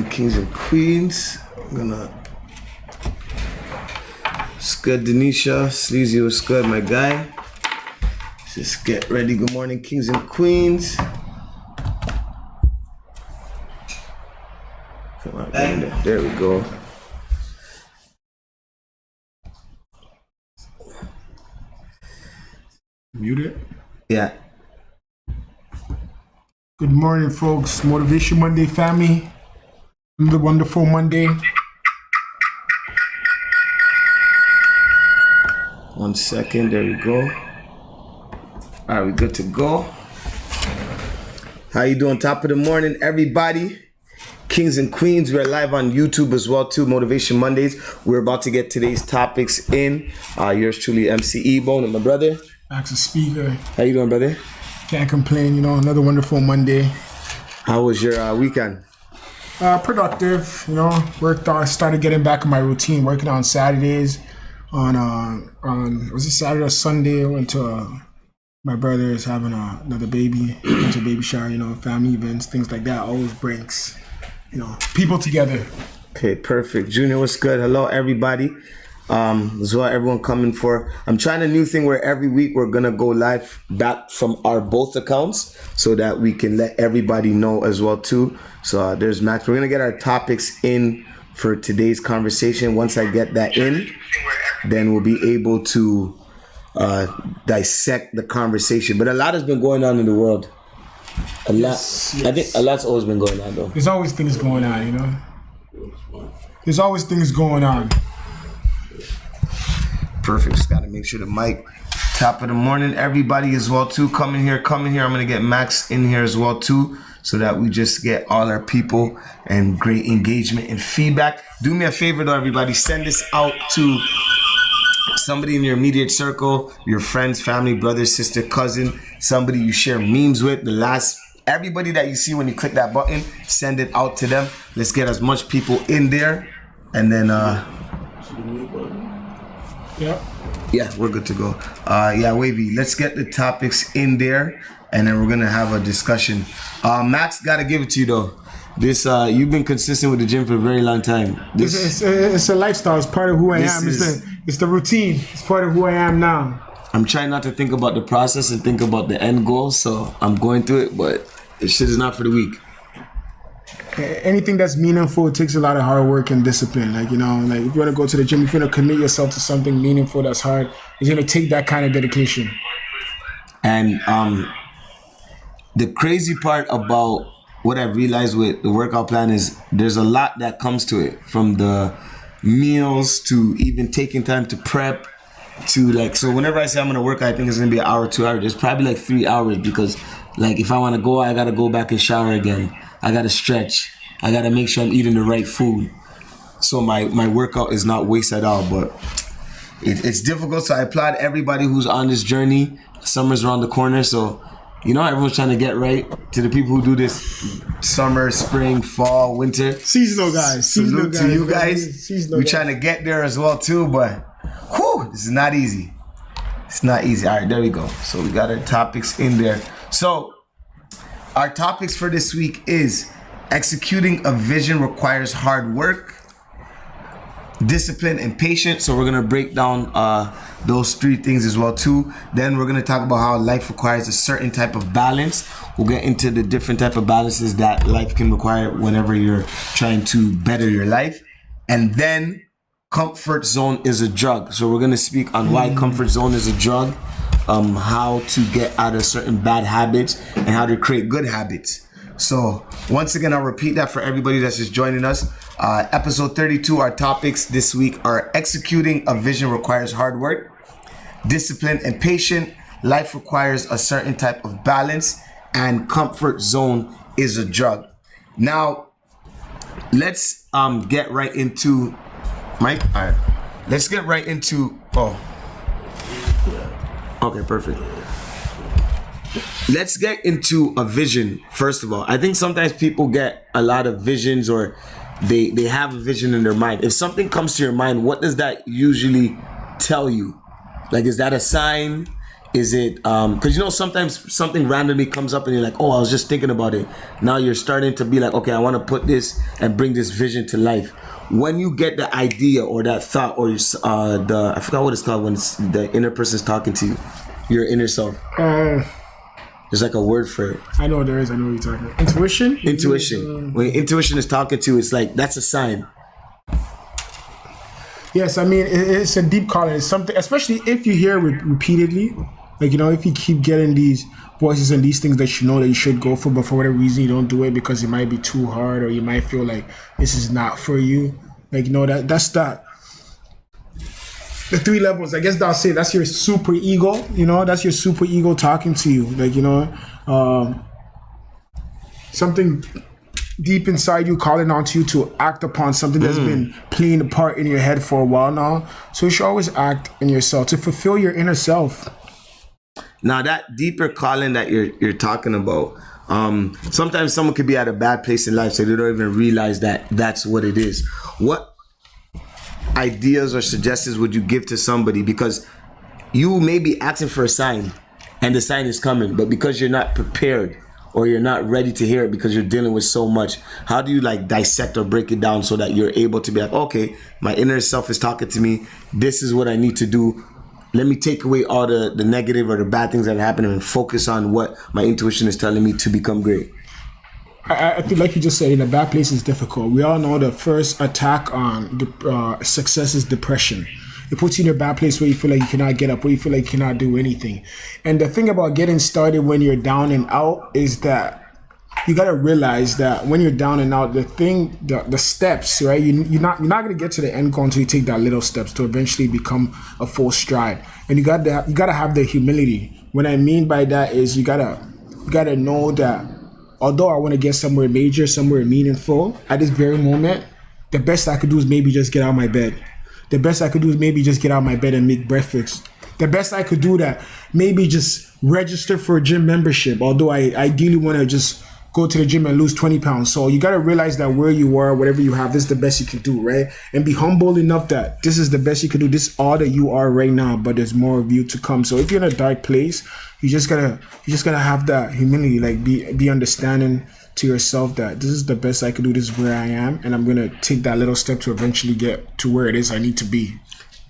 morning, kings and queens. I'm gonna. What's good, Denisha? Sleazy, what's good, my guy? Just get ready. Good morning, kings and queens. Come on, there we go. Muted? Yeah. Good morning, folks. Motivation Monday family. Another wonderful Monday. 1 second. There we go. All right, we good to go. How you doing? Top of the morning, everybody. Kings and queens, we're live on YouTube as well too. Motivation Mondays. We're about to get today's topics in. Yours truly, MC E-Bone, and my brother. Ask a speaker. How you doing, brother? Can't complain. Another wonderful Monday. How was your weekend? Productive. Worked on. Started getting back in my routine. Working on Saturdays. On was it Saturday or Sunday? I went to my brother is having another baby. Went to a baby shower. Family events, things like that. Always brings people together. Okay, perfect. Junior, what's good? Hello, everybody. As well, everyone coming for. I'm trying a new thing where every week we're gonna go live back from our both accounts so that we can let everybody know as well too. So there's Max. We're gonna get our topics in for today's conversation. Once I get that in, then we'll be able to dissect the conversation. But a lot has been going on in the world. A lot. Yes. I think a lot's always been going on though. There's always things going on, There's always things going on. Perfect. Just gotta make sure the mic. Top of the morning, everybody as well too. Come in here. I'm gonna get Max in here as well too, so that we just get all our people and great engagement and feedback. Do me a favor though, everybody. Send this out to somebody in your immediate circle, your friends, family, brother, sister, cousin, somebody you share memes with. Everybody that you see when you click that button, send it out to them. Let's get as much people in there, and then yeah, we're good to go. Wavy, let's get the topics in there, and then we're gonna have a discussion. Max, gotta give it to you though. This you've been consistent with the gym for a very long time. It's a lifestyle. It's part of who I am. It's the routine. It's part of who I am now. I'm trying not to think about the process and think about the end goal, so I'm going through it, but this shit is not for the weak. Anything that's meaningful, it takes a lot of hard work and discipline. If you want to go to the gym, if you want to commit yourself to something meaningful that's hard, it's going to take that kind of dedication. And the crazy part about what I've realized with the workout plan is there's a lot that comes to it, from the meals to even taking time to prep to so whenever I say I'm going to work, I think it's going to be an hour, 2 hours. It's probably 3 hours because if I want to go, I got to go back and shower again. I got to stretch. I got to make sure I'm eating the right food. So my workout is not waste at all, but it's difficult. So I applaud everybody who's on this journey. Summer's around the corner. So, everyone's trying to get right. To the people who do this summer, spring, fall, winter. Seasonal guys. Salute to you guys. We're trying to get there as well too, but this is not easy. It's not easy. All right, there we go. So we got our topics in there. So our topics for this week is executing a vision requires hard work, discipline, and patience. So we're going to break down those 3 things as well too. Then we're going to talk about how life requires a certain type of balance. We'll get into the different type of balances that life can require whenever you're trying to better your life. And then comfort zone is a drug. So we're going to speak on why comfort zone is a drug, how to get out of certain bad habits, and how to create good habits. So once again, I'll repeat that for everybody that's just joining us. Episode 32, our topics this week are executing a vision requires hard work, discipline and patience, life requires a certain type of balance, and comfort zone is a drug. Now, let's get right into Mike. All right, let's get right into okay, perfect. Let's get into a vision. First of all, I think sometimes people get a lot of visions, or they have a vision in their mind. If something comes to your mind, what does that usually tell you? Is that a sign? Is it because sometimes something randomly comes up and you're like, oh, I was just thinking about it. Now you're starting to be like, okay, I want to put this and bring this vision to life. When you get the idea or that thought or I forgot what it's called when the inner person's talking to you, your inner self. There's like a word for it. I know there is. I know what you're talking about. Intuition? Intuition. When intuition is talking to you, it's like, that's a sign. Yes, I mean, it's a deep calling. It's something, especially if you hear it repeatedly. Like, if you keep getting these voices and these things that you know that you should go for, but for whatever reason you don't do it because it might be too hard or you might feel like this is not for you. Like, that's that. The 3 levels, I guess I'll say that's your super ego, that's your super ego talking to you. Like, something deep inside you calling onto you to act upon something that's been playing a part in your head for a while now. So you should always act in yourself to fulfill your inner self. Now that deeper calling that you're talking about, sometimes someone could be at a bad place in life so they don't even realize that that's what it is. What ideas or suggestions would you give to somebody? Because you may be asking for a sign and the sign is coming, but because you're not prepared or you're not ready to hear it because you're dealing with so much, how do you like dissect or break it down so that you're able to be like, okay, my inner self is talking to me, this is what I need to do, let me take away all the negative or the bad things that happen and focus on what my intuition is telling me to become great? I think, like you just said, in a bad place is difficult. We all know the first attack on success is depression. It puts you in a bad place where you feel like you cannot get up, where you feel like you cannot do anything. And the thing about getting started when you're down and out is that you got to realize that when you're down and out, the steps, right? You're not going to get to the end goal until you take that little steps to eventually become a full stride. And you got to have the humility. What I mean by that is you got to know that although I want to get somewhere major, somewhere meaningful, at this very moment, the best I could do is maybe just get out of my bed. The best I could do is maybe just get out of my bed and make breakfast. The best I could do that, maybe just register for a gym membership, although I ideally want to just go to the gym and lose 20 pounds. So you got to realize that where you are, whatever you have, this is the best you can do, right? And be humble enough that this is the best you can do. This is all that you are right now, but there's more of you to come. So if you're in a dark place, you just gotta have that humility, like be understanding to yourself that this is the best I can do. This is where I am, and I'm gonna take that little step to eventually get to where it is I need to be.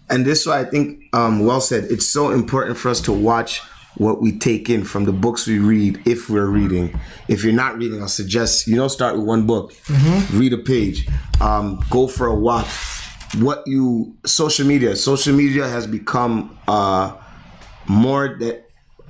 And this is why I think, well said, it's so important for us to watch what we take in from the books we read, if we're reading. If you're not reading, I'll suggest, start with one book, read a page, go for a walk. Social media has become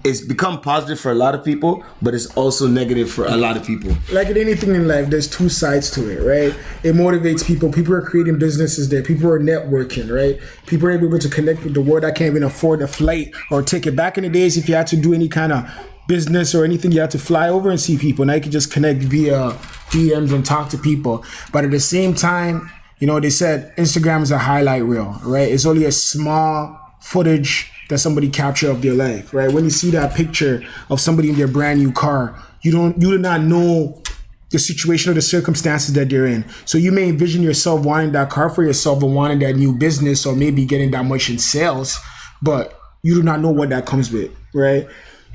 it's become positive for a lot of people, but it's also negative for a lot of people. Like in anything in life, there's 2 sides to it, right? It motivates people. People are creating businesses there. People are networking, right? People are able to connect with the world that can't even afford a flight or ticket. Back in the days, if you had to do any kind of business or anything, you had to fly over and see people. Now you can just connect via DMs and talk to people. But at the same time, they said Instagram is a highlight reel, right? It's only a small footage that somebody capture of their life, right? When you see that picture of somebody in their brand new car, you do not know the situation or the circumstances that they're in. So you may envision yourself wanting that car for yourself or wanting that new business or maybe getting that much in sales, but you do not know what that comes with, right?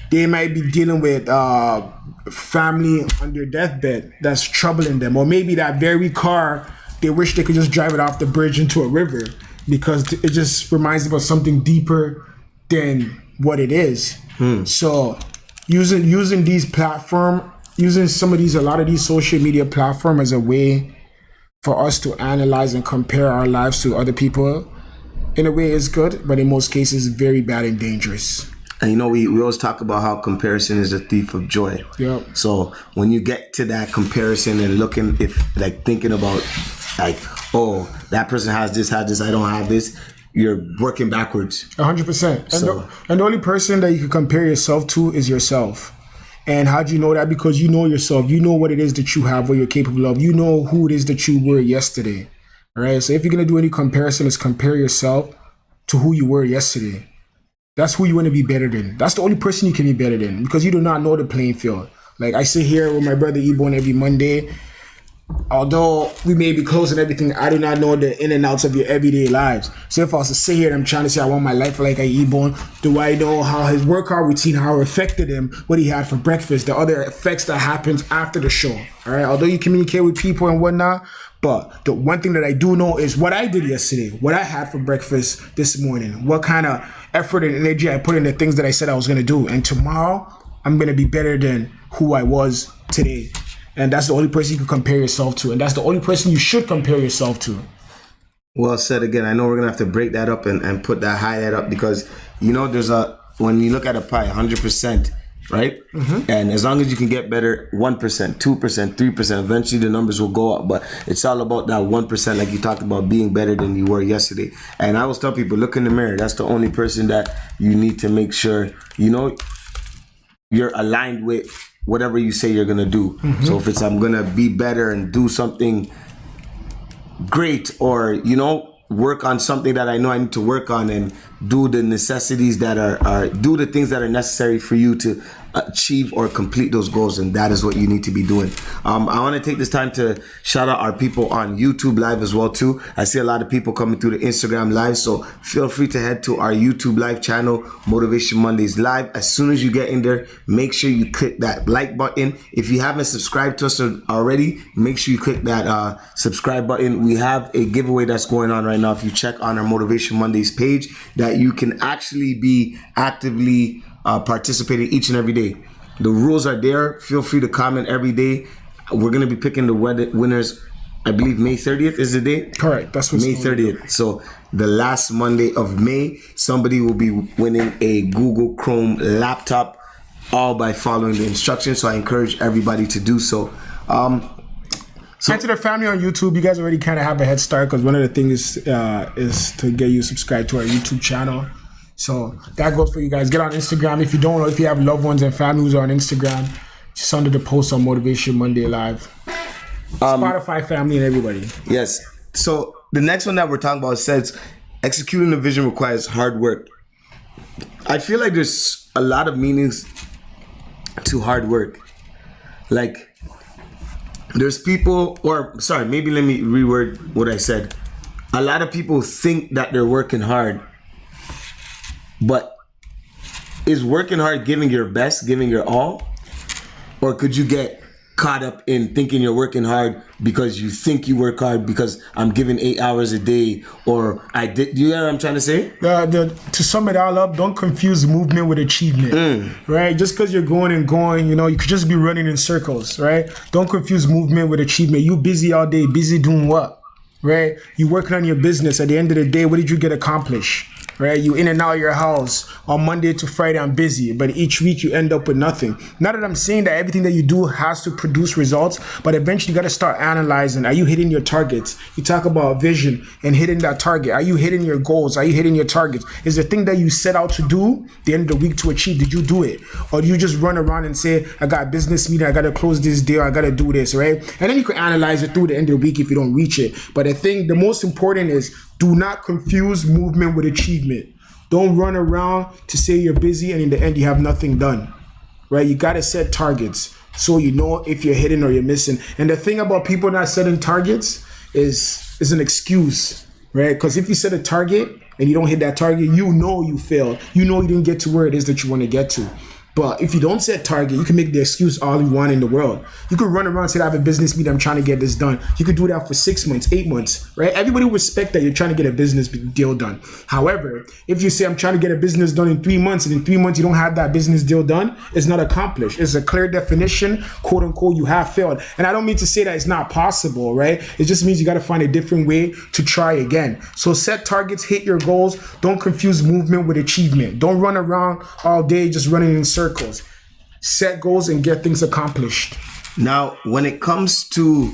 They might be dealing with family on their deathbed that's troubling them, or maybe that very car, they wish they could just drive it off the bridge into a river because it just reminds them of something deeper than what it is. So using these platform, a lot of these social media platform as a way for us to analyze and compare our lives to other people, in a way is good, but in most cases very bad and dangerous. And we always talk about how comparison is a thief of joy. Yep. So when you get to that comparison and thinking about oh, that person has this, I don't have this, you're working backwards. 100%. And the only person that you can compare yourself to is yourself. And how do you know that? Because you know yourself. You know what it is that you have, what you're capable of. You know who it is that you were yesterday. All right? So if you're going to do any comparison, let's compare yourself to who you were yesterday. That's who you want to be better than. That's the only person you can be better than because you do not know the playing field. Like I sit here with my brother Ebon every Monday. although we may be close and everything, I do not know the in and outs of your everyday lives. So if I was to sit here and I'm trying to say I want my life like a E-Bone, do I know how his workout routine, how it affected him, what he had for breakfast, the other effects that happens after the show, all right? Although you communicate with people and whatnot, but the one thing that I do know is what I did yesterday, what I had for breakfast this morning, what kind of effort and energy I put in the things that I said I was going to do. And tomorrow, I'm going to be better than who I was today. And that's the only person you can compare yourself to. And that's the only person you should compare yourself to. Well said again. I know we're going to have to break that up and put that highlight up because, you know, when you look at a pie, 100%, right? Mm-hmm. And as long as you can get better, 1%, 2%, 3%, eventually the numbers will go up. But it's all about that 1%, like you talked about, being better than you were yesterday. And I always tell people, look in the mirror. That's the only person that you need to make sure, you know, you're aligned with whatever you say you're gonna do. Mm-hmm. So if it's I'm gonna be better and do something great, or you know, work on something that I know I need to work on and do the necessities that are do the things that are necessary for you to achieve or complete those goals, and that is what you need to be doing. I want to take this time to shout out our people on YouTube Live as well too. I see a lot of people coming through the Instagram Live, so feel free to head to our YouTube Live channel, Motivation Mondays Live. As soon as you get in there, make sure you click that like button. If you haven't subscribed to us already, make sure you click that subscribe button. We have a giveaway that's going on right now. If you check on our Motivation Mondays page, that you can actually be actively participating each and every day. The rules are there. Feel free to comment every day. We're going to be picking the winners. I believe May 30th is the day. Correct. That's what's May 30th. So the last Monday of May, somebody will be winning a Google Chrome laptop, all by following the instructions. So I encourage everybody to do so. And to the family on YouTube, you guys already kind of have a head start because one of the things is to get you subscribed to our YouTube channel. So that goes for you guys. Get on Instagram. If you don't, or if you have loved ones and family who's on Instagram, just under the post on Motivation Monday Live. Spotify family and everybody. Yes. So the next one that we're talking about says executing the vision requires hard work. I feel like there's a lot of meanings to hard work. Like there's people, or sorry, maybe let me reword what I said. A lot of people think that they're working hard. But is working hard giving your best, giving your all? Or could you get caught up in thinking you're working hard because you think you work hard because I'm giving 8 hours a day, or I did? You know what I'm trying to say? To sum it all up, don't confuse movement with achievement, right? Just because you're going and going, you know, you could just be running in circles, right? Don't confuse movement with achievement. You busy all day, busy doing what, right? You working on your business. At the end of the day, what did you get accomplished? Right, you in and out of your house on Monday to Friday. I'm busy, but each week you end up with nothing. Not that I'm saying that everything that you do has to produce results, but eventually you got to start analyzing. Are you hitting your targets? You talk about vision and hitting that target. Are you hitting your goals? Are you hitting your targets? Is the thing that you set out to do the end of the week to achieve? Did you do it, or do you just run around and say, "I got a business meeting. I got to close this deal. I got to do this," right? And then you can analyze it through the end of the week if you don't reach it. But I think the most important is do not confuse movement with achievement. Don't run around to say you're busy and in the end you have nothing done, right? You got to set targets so you know if you're hitting or you're missing. And the thing about people not setting targets is an excuse, right? Because if you set a target and you don't hit that target, you know you failed. You know you didn't get to where it is that you want to get to. But if you don't set target, you can make the excuse all you want in the world. You can run around and say, I have a business meeting, I'm trying to get this done. You could do that for 6 months, 8 months, right? Everybody will respect that you're trying to get a business deal done. However, if you say, I'm trying to get a business done in 3 months, and in 3 months you don't have that business deal done, it's not accomplished. It's a clear definition, quote unquote, you have failed. And I don't mean to say that it's not possible, right? It just means you got to find a different way to try again. So set targets, hit your goals. Don't confuse movement with achievement. Don't run around all day just running in circles. Set goals and get things accomplished. Now, when it comes to,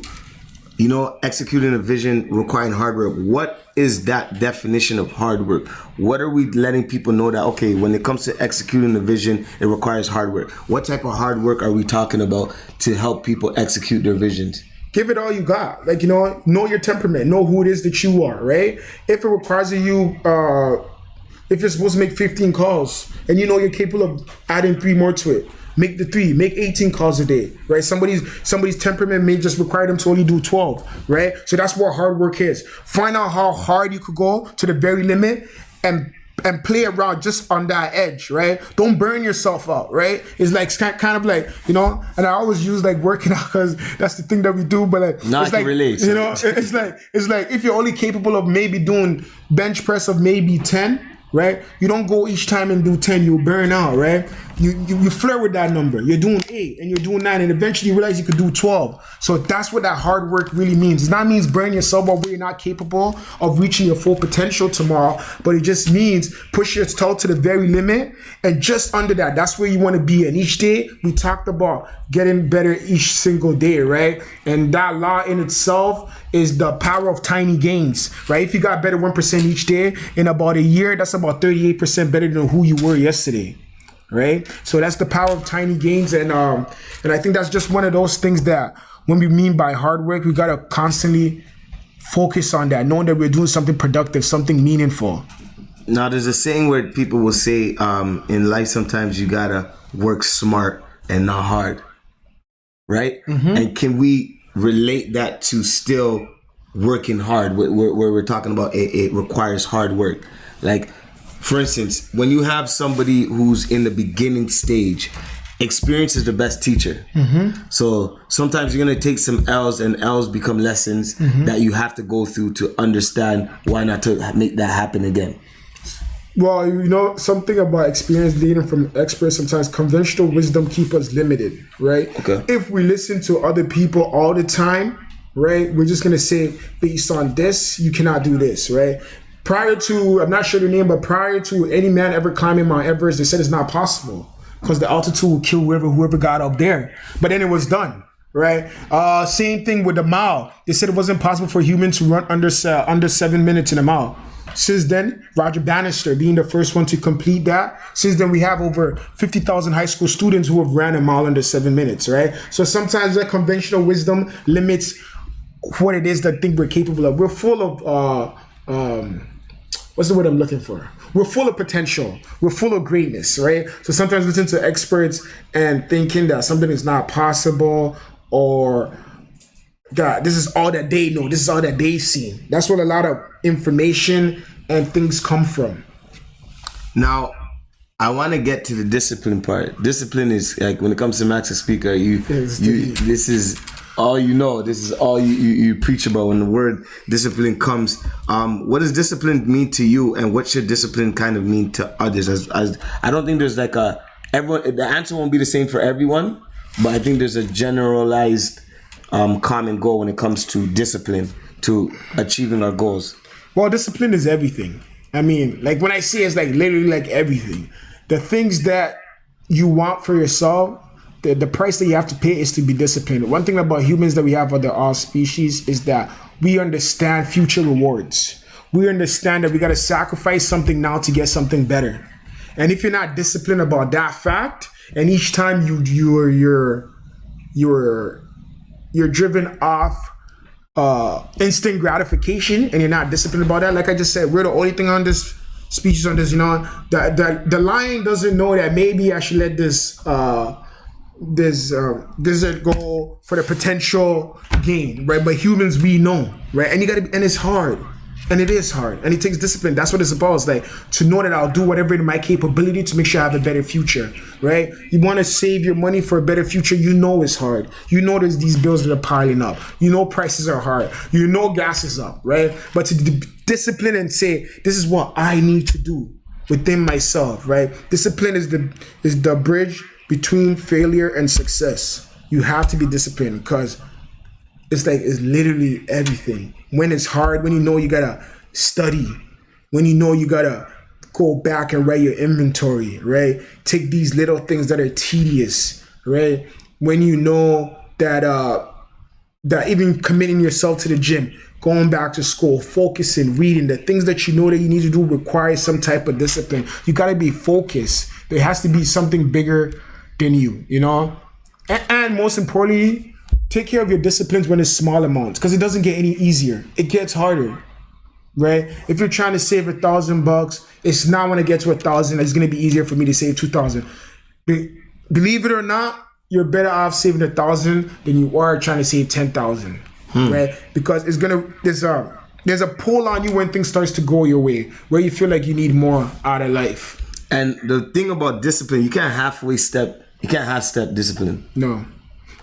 you know, executing a vision requiring hard work, what is that definition of hard work? What are we letting people know that, okay, when it comes to executing the vision, it requires hard work? What type of hard work are we talking about to help people execute their visions? Give it all you got. Like, you know your temperament, know who it is that you are, right? If it requires you, if you're supposed to make 15 calls and you know you're capable of adding 3 more to it, make the 3, make 18 calls a day, right? Somebody's temperament may just require them to only do 12, right? So that's what hard work is. Find out how hard you could go to the very limit and play around just on that edge, right? Don't burn yourself out, right? It's like kind of like, you know, and I always use like working out because that's the thing that we do, but like, not it's like, relate. you know, it's like if you're only capable of maybe doing bench press of maybe 10, right? You don't go each time and do 10, you'll burn out, right? You flirt with that number. You're doing 8 and you're doing 9 and eventually you realize you could do 12. So that's what that hard work really means. It not means burn yourself out where you're not capable of reaching your full potential tomorrow, but it just means push yourself to the very limit and just under that. That's where you want to be. And each day we talked about getting better each single day, right? And that law in itself is the power of tiny gains, right? If you got better 1% each day in about a year, that's about 38% better than who you were yesterday, right? So that's the power of tiny gains, and I think that's just one of those things that when we mean by hard work, we gotta constantly focus on that, knowing that we're doing something productive, something meaningful. Now, there's a saying where people will say, in life, sometimes you gotta work smart and not hard, right? And can we relate that to still working hard, where we're talking about it requires hard work? Like, for instance, when you have somebody who's in the beginning stage, experience is the best teacher. So sometimes you're going to take some L's, and L's become lessons that you have to go through to understand why not to make that happen again. Well, you know, something about experience leading from experts, sometimes conventional wisdom keep us limited, right? Okay. If we listen to other people all the time, right, we're just going to say, based on this, you cannot do this, right? Prior to, I'm not sure the name, but prior to any man ever climbing Mount Everest, they said it's not possible because the altitude will kill whoever got up there. But then it was done, right? Same thing with the mile. They said it wasn't possible for humans to run under 7 minutes in a mile. Since then, Roger Bannister being the first one to complete that. Since then, we have over 50,000 high school students who have ran a mile under 7 minutes, right? So sometimes that conventional wisdom limits what it is that think we're capable of. We're full of, what's the word I'm looking for? We're full of potential. We're full of greatness, right? So sometimes listen to experts and thinking that something is not possible, or God, this is all that they know. This is all that they've seen. That's what a lot of information and things come from. Now, I want to get to the discipline part. Discipline is like, when it comes to Max a speaker, this is all you know. This is all you preach about when the word discipline comes. What does discipline mean to you, and what should discipline kind of mean to others? As I don't think there's like everyone. The answer won't be the same for everyone, but I think there's a generalized common goal when it comes to discipline to achieving our goals. Well, discipline is everything. I mean, like when I say it's like literally like everything. The things that you want for yourself, the price that you have to pay is to be disciplined. One thing about humans that we have other all species is that we understand future rewards. We understand that we got to sacrifice something now to get something better. And if you're not disciplined about that fact, and each time you're driven off instant gratification, and you're not disciplined about that, like I just said, we're the only thing on this species on this, you know, the lion doesn't know that maybe I should let this dessert go for the potential gain, right? But humans, we know, right? And and it's hard. And it is hard, and it takes discipline. That's what it's about. It's like to know that I'll do whatever in my capability to make sure I have a better future, right? You want to save your money for a better future. You know it's hard. You know there's these bills that are piling up. You know prices are hard. You know gas is up, right? But to discipline and say, this is what I need to do within myself, right? Discipline is the bridge between failure and success. You have to be disciplined because it's literally everything. When it's hard, when you know you gotta study, when you know you gotta go back and write your inventory, right? Take these little things that are tedious, right? When you know that that even committing yourself to the gym, going back to school, focusing, reading, the things that you know that you need to do require some type of discipline. You gotta be focused. There has to be something bigger than you, you know? And most importantly, take care of your disciplines when it's small amounts, because it doesn't get any easier. It gets harder, right? If you're trying to save $1,000, it's not when it gets to 1,000 it's going to be easier for me to save 2,000. believe it or not, you're better off saving 1,000 than you are trying to save 10,000, right? Because there's a pull on you when things starts to go your way, where you feel like you need more out of life. And the thing about discipline, you can't half step discipline. No,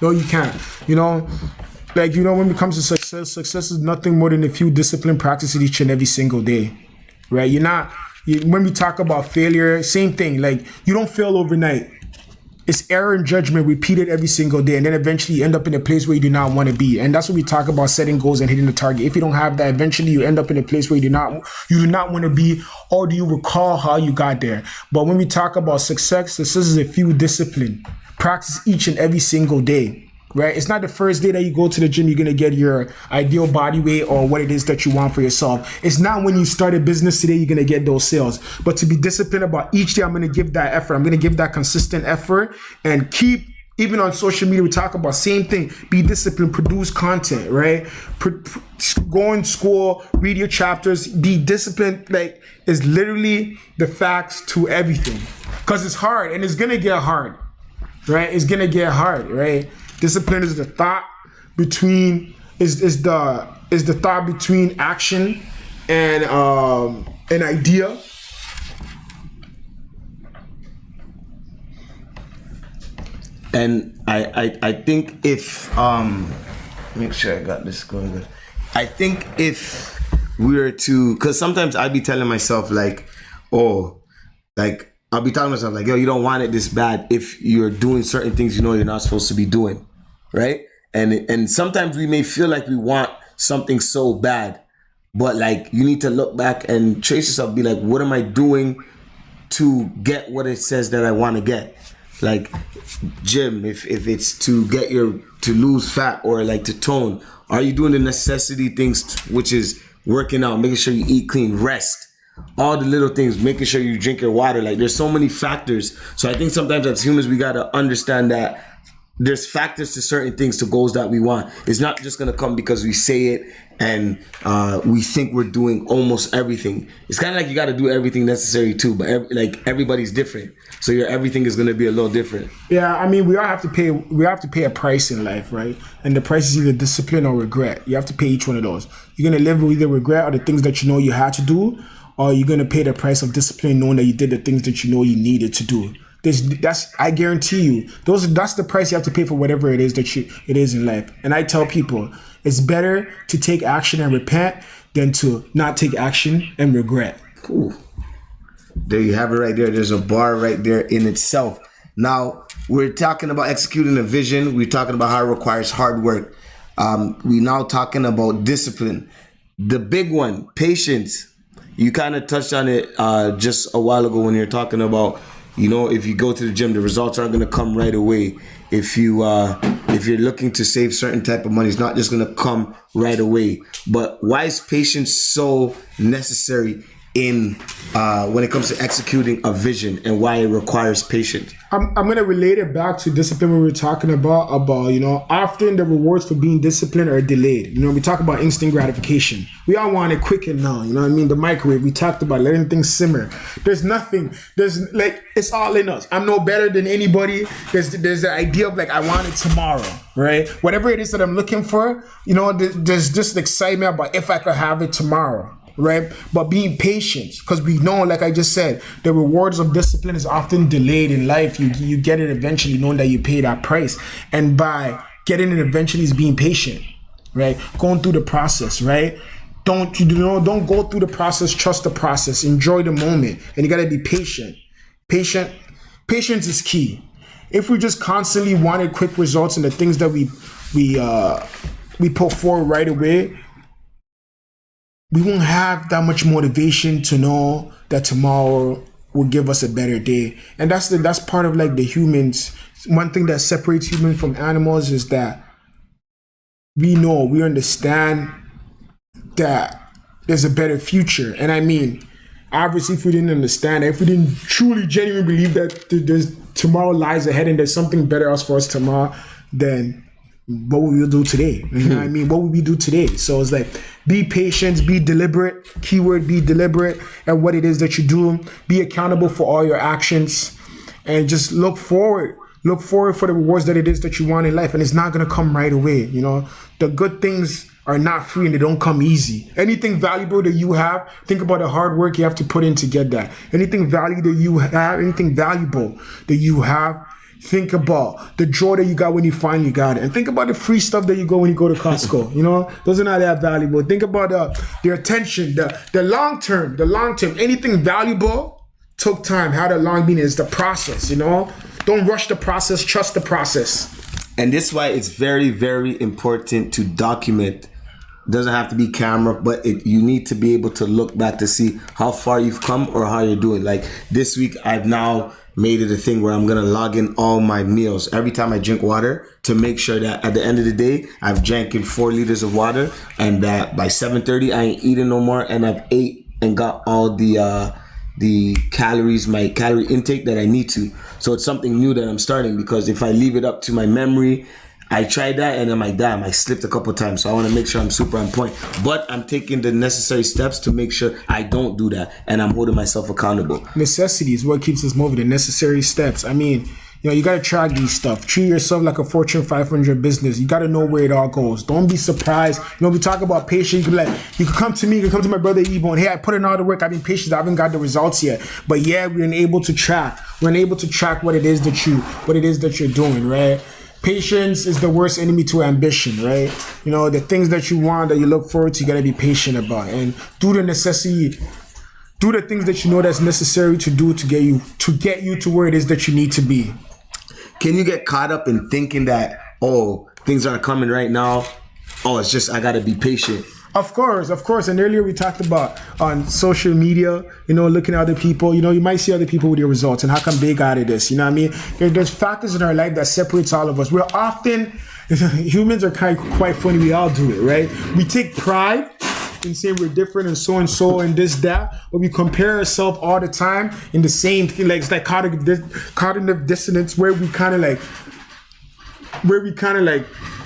you can't. When it comes to success is nothing more than a few disciplined practices each and every single day, right? When we talk about failure, same thing. Like, you don't fail overnight. It's error and judgment repeated every single day, and then eventually you end up in a place where you do not want to be. And that's what we talk about, setting goals and hitting the target. If you don't have that, eventually you end up in a place where you do not want to be, or do you recall how you got there? But when we talk about success is a few discipline practice each and every single day. Right? It's not the first day that you go to the gym, you're going to get your ideal body weight or what it is that you want for yourself. It's not when you start a business today, you're going to get those sales. But to be disciplined about each day, I'm going to give that effort. I'm going to give that consistent effort and keep, even on social media, we talk about same thing. Be disciplined, produce content, right? Go in school, read your chapters, be disciplined. Like, is literally the facts to everything. Because it's hard, and it's going to get hard, right? It's going to get hard, right? Discipline is the thought between the thought between action and an idea. And I think if make sure I got this going good. I think if we were to, because sometimes I'd be telling myself like, I'll be telling myself like, yo, you don't want it this bad if you're doing certain things you know you're not supposed to be doing. Right? And sometimes we may feel like we want something so bad, but like, you need to look back and trace yourself, be like, what am I doing to get what it says that I want to get? Like, gym, if it's to to lose fat or like to tone, are you doing the necessity things, which is working out, making sure you eat clean, rest, all the little things, making sure you drink your water? Like, there's so many factors. So I think sometimes as humans, we got to understand that there's factors to certain things, to goals that we want. It's not just going to come because we say it and we think we're doing almost everything. It's kind of like you got to do everything necessary too, but everybody's different. So your everything is going to be a little different. Yeah, I mean, we have to pay a price in life, right? And the price is either discipline or regret. You have to pay each one of those. You're going to live with either regret or the things that you know you had to do, or you're going to pay the price of discipline knowing that you did the things that you know you needed to do. I guarantee you, that's the price you have to pay for whatever it is it is in life. And I tell people, it's better to take action and repent than to not take action and regret. Cool. There you have it right there. There's a bar right there in itself. Now, we're talking about executing a vision. We're talking about how it requires hard work. We're now talking about discipline. The big one, patience. You kind of touched on it just a while ago when you're talking about, if you go to the gym, the results aren't going to come right away. If you're looking to save certain type of money, it's not just going to come right away. But why is patience so necessary in when it comes to executing a vision, and why it requires patience? I'm going to relate it back to discipline. We were talking about often the rewards for being disciplined are delayed. We talk about instant gratification. We all want it quick and now. The microwave. We talked about letting things simmer. It's all in us. I'm no better than anybody. There's the idea of like, I want it tomorrow, right? Whatever it is that I'm looking for, there's just excitement about if I could have it tomorrow. Right? But being patient, because we know, like I just said, the rewards of discipline is often delayed in life. You get it eventually, knowing that you pay that price. And by getting it eventually is being patient, right? Going through the process, right? Don't go through the process, trust the process, enjoy the moment. And you gotta be patient. Patience is key. If we just constantly wanted quick results and the things that we put forward right away, we won't have that much motivation to know that tomorrow will give us a better day. And that's part of like the humans. One thing that separates humans from animals is that we understand that there's a better future. And I mean, obviously, if we didn't understand, if we didn't truly, genuinely believe that there's tomorrow lies ahead and there's something better for us tomorrow, then what would we do today? You know what I mean? What would we do today? So it's like, be patient, be deliberate. Keyword, be deliberate at what it is that you do. Be accountable for all your actions, and just look forward Look forward for the rewards that it is that you want in life, and it's not gonna come right away. You know, the good things are not free and they don't come easy. Anything valuable that you have, think about the hard work you have to put in to get that. Anything valuable that you have, anything valuable that you have, think about the joy that you got when you finally got it. And think about the free stuff that you go when you go to Costco. You know, those are not that valuable. Think about the attention, the long term, anything valuable took time. How the long meaning is the process, you know? Don't rush the process, trust the process. And this is why it's very, very important to document. Doesn't have to be camera, but you need to be able to look back to see how far you've come or how you're doing. Like this week, I've now made it a thing where I'm going to log in all my meals every time I drink water to make sure that at the end of the day, I've drank in 4 liters of water and that by 7:30, I ain't eating no more and I've ate and got all the calories, my calorie intake that I need to. So it's something new that I'm starting, because if I leave it up to my memory, I tried that and I'm like, damn, I slipped a couple times. So I want to make sure I'm super on point. But I'm taking the necessary steps to make sure I don't do that. And I'm holding myself accountable. Necessity is what keeps us moving. The necessary steps. I mean, you know, you got to track these stuff. Treat yourself like a Fortune 500 business. You got to know where it all goes. Don't be surprised. You know, we talk about patience. You can come to me, you can come to my brother Ebo, and hey, I put in all the work. I've been patient. I haven't got the results yet. But yeah, we're able to track. We're able to track what it is that you're doing, right? Patience is the worst enemy to ambition, right? You know, the things that you want, that you look forward to, you got to be patient about. And do the things that you know that's necessary to do to get you to where it is that you need to be. Can you get caught up in thinking that, oh, things aren't coming right now? Oh, it's just, I got to be patient. Of course. And earlier we talked about on social media, you know, looking at other people. You know, you might see other people with your results and how come they got this. You know what I mean? There's factors in our life that separates all of us. We're often, humans are quite funny. We all do it, right? We take pride in saying we're different and so and this, that, but we compare ourselves all the time in the same thing. Like, it's like cognitive dissonance where we kind of like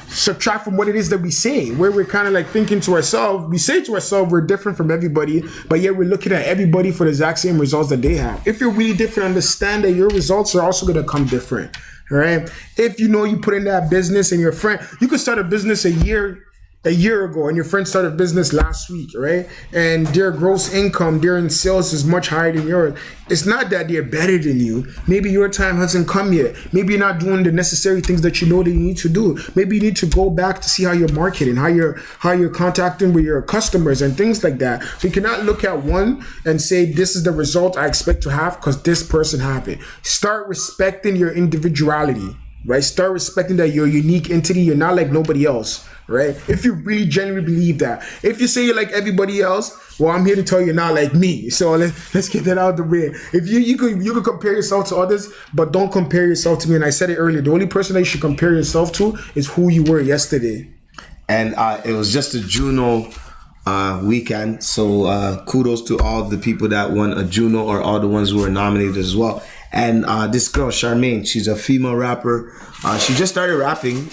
subtract from what it is that we say, where we're kind of like thinking to ourselves, we say to ourselves we're different from everybody, but yet we're looking at everybody for the exact same results that they have. If you're really different, understand that your results are also going to come different. All right. If you know you put in that business and your friend, you could start a business a year ago and your friend started a business last week, right? And their gross income, their sales is much higher than yours. It's not that they're better than you. Maybe your time hasn't come yet. Maybe you're not doing the necessary things that you know that you need to do. Maybe you need to go back to see how you're marketing, how you're contacting with your customers and things like that. So you cannot look at one and say, this is the result I expect to have because this person have it. Start respecting your individuality, right? Start respecting that you're a unique entity. You're not like nobody else. Right? If you really genuinely believe that. If you say you're like everybody else, well, I'm here to tell you you're not like me. So let's get that out of the way. If you could compare yourself to others, but don't compare yourself to me. And I said it earlier, the only person that you should compare yourself to is who you were yesterday. And it was just a Juno weekend. So kudos to all the people that won a Juno or all the ones who were nominated as well. And this girl, Charmaine, she's a female rapper. She just started rapping.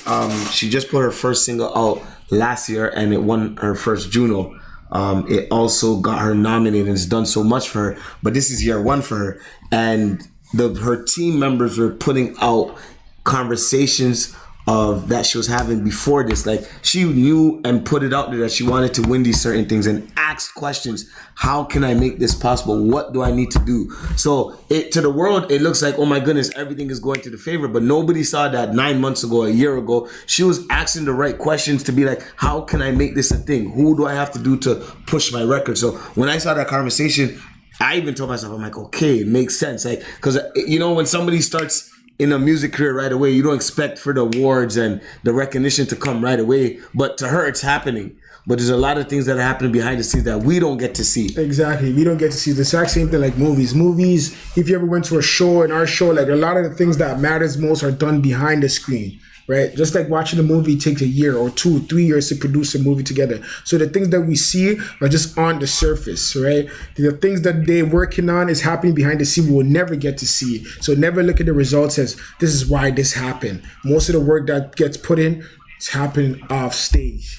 She just put her first single out last year and it won her first Juno. It also got her nominated and it's done so much for her. But this is year one for her. And her team members were putting out conversations of that she was having before this. Like, she knew and put it out there that she wanted to win these certain things and asked questions. How can I make this possible? What do I need to do? So to the world, it looks like, oh my goodness, everything is going to the favor. But nobody saw that 9 months ago, a year ago. She was asking the right questions to be like, how can I make this a thing? Who do I have to do to push my record? So when I saw that conversation, I even told myself, I'm like, okay, it makes sense. Like, because, you know, when somebody starts in a music career right away, you don't expect for the awards and the recognition to come right away. But to her, it's happening. But there's a lot of things that are happening behind the scenes that we don't get to see. Exactly. We don't get to see the exact same thing like movies. Movies, if you ever went to a show, in our show, like a lot of the things that matters most are done behind the screen. Right? Just like watching a movie takes a year or 2, 3 years to produce a movie together. So the things that we see are just on the surface, right? The things that they're working on is happening behind the scene we will never get to see. So never look at the results as this is why this happened. Most of the work that gets put in is happening off stage,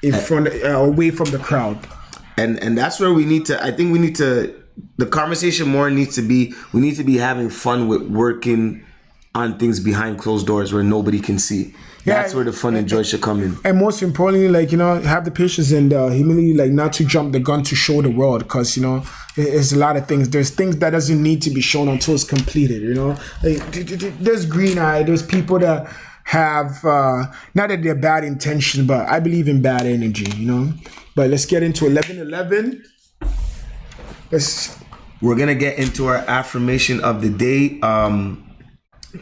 in front, away from the crowd. And that's where the conversation more needs to be, we need to be having fun with working on things behind closed doors where nobody can see. That's where the fun and joy should come in. And most importantly, like, have the patience and humility, like, not to jump the gun to show the world, because, it's a lot of things. There's things that doesn't need to be shown until it's completed, Like, there's green eye. There's people that have, not that they're bad intentions, but I believe in bad energy, But let's get into 11:11. We're going to get into our affirmation of the day.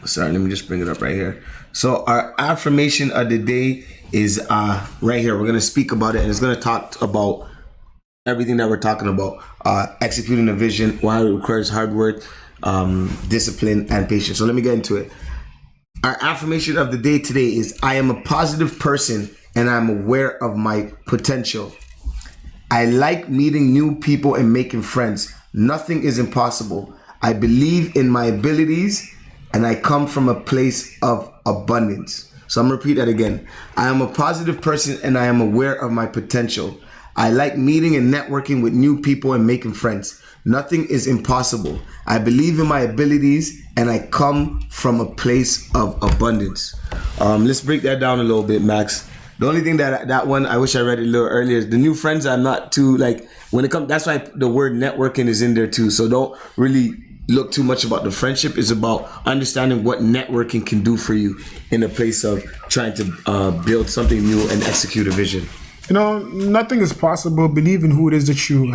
Sorry, let me just bring it up right here. So our affirmation of the day is right here. We're going to speak about it, and it's going to talk about everything that we're talking about. Executing a vision, why it requires hard work, discipline, and patience. So let me get into it. Our affirmation of the day today is, I am a positive person and I'm aware of my potential. I like meeting new people and making friends. Nothing is impossible. I believe in my abilities and I come from a place of abundance. So I'm going to repeat that again. I am a positive person and I am aware of my potential. I like meeting and networking with new people and making friends. Nothing is impossible. I believe in my abilities and I come from a place of abundance. Let's break that down a little bit, Max. The only thing that one, I wish I read it a little earlier, is the new friends. I'm not too, like, when it comes, that's why the word networking is in there too. So don't really look too much about the friendship. It's about understanding what networking can do for you in a place of trying to build something new and execute a vision. Nothing is possible. Believe in who it is that you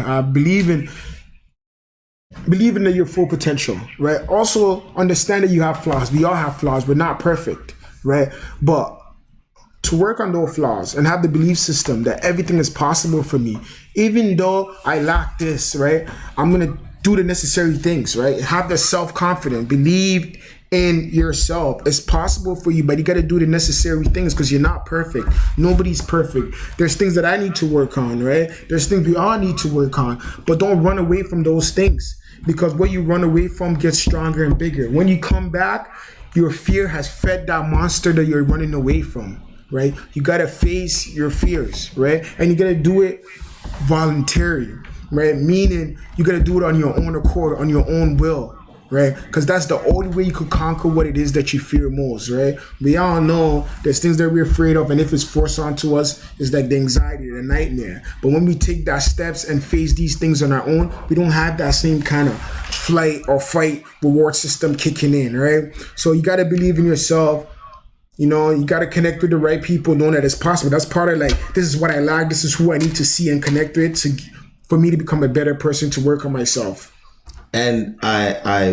believe in your full potential, right? Also understand that you have flaws. We all have flaws. We're not perfect, right? But to work on those flaws and have the belief system that everything is possible for me, even though I lack this, right? I'm going to do the necessary things, right? Have the self-confidence, believe in yourself. It's possible for you, but you got to do the necessary things because you're not perfect. Nobody's perfect. There's things that I need to work on, right? There's things we all need to work on, but don't run away from those things, because what you run away from gets stronger and bigger. When you come back, your fear has fed that monster that you're running away from, right? You got to face your fears, right? And you got to do it voluntarily, right? Meaning you got to do it on your own accord, on your own will, right? Because that's the only way you could conquer what it is that you fear most, right? We all know there's things that we're afraid of, and if it's forced onto us, it's like the anxiety, the nightmare. But when we take that steps and face these things on our own, we don't have that same kind of flight or fight reward system kicking in, right? So you got to believe in yourself. You got to connect with the right people, knowing that it's possible. That's part of, like, this is what I like. This is who I need to see and connect with for me to become a better person, to work on myself. And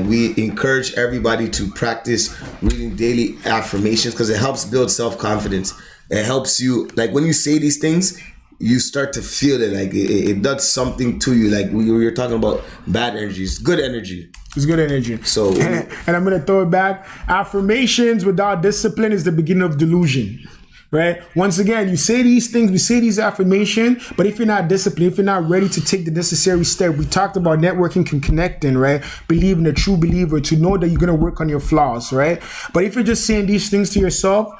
we encourage everybody to practice reading daily affirmations, because it helps build self-confidence. It helps you, like, when you say these things, you start to feel it, like it does something to you. Like we were talking about bad energy. It's good energy. It's good energy. So, and I'm going to throw it back. Affirmations without discipline is the beginning of delusion. Right? Once again, you say these things, we say these affirmations, but if you're not disciplined, if you're not ready to take the necessary step, we talked about networking and connecting, right? Believing a true believer, to know that you're going to work on your flaws, right? But if you're just saying these things to yourself,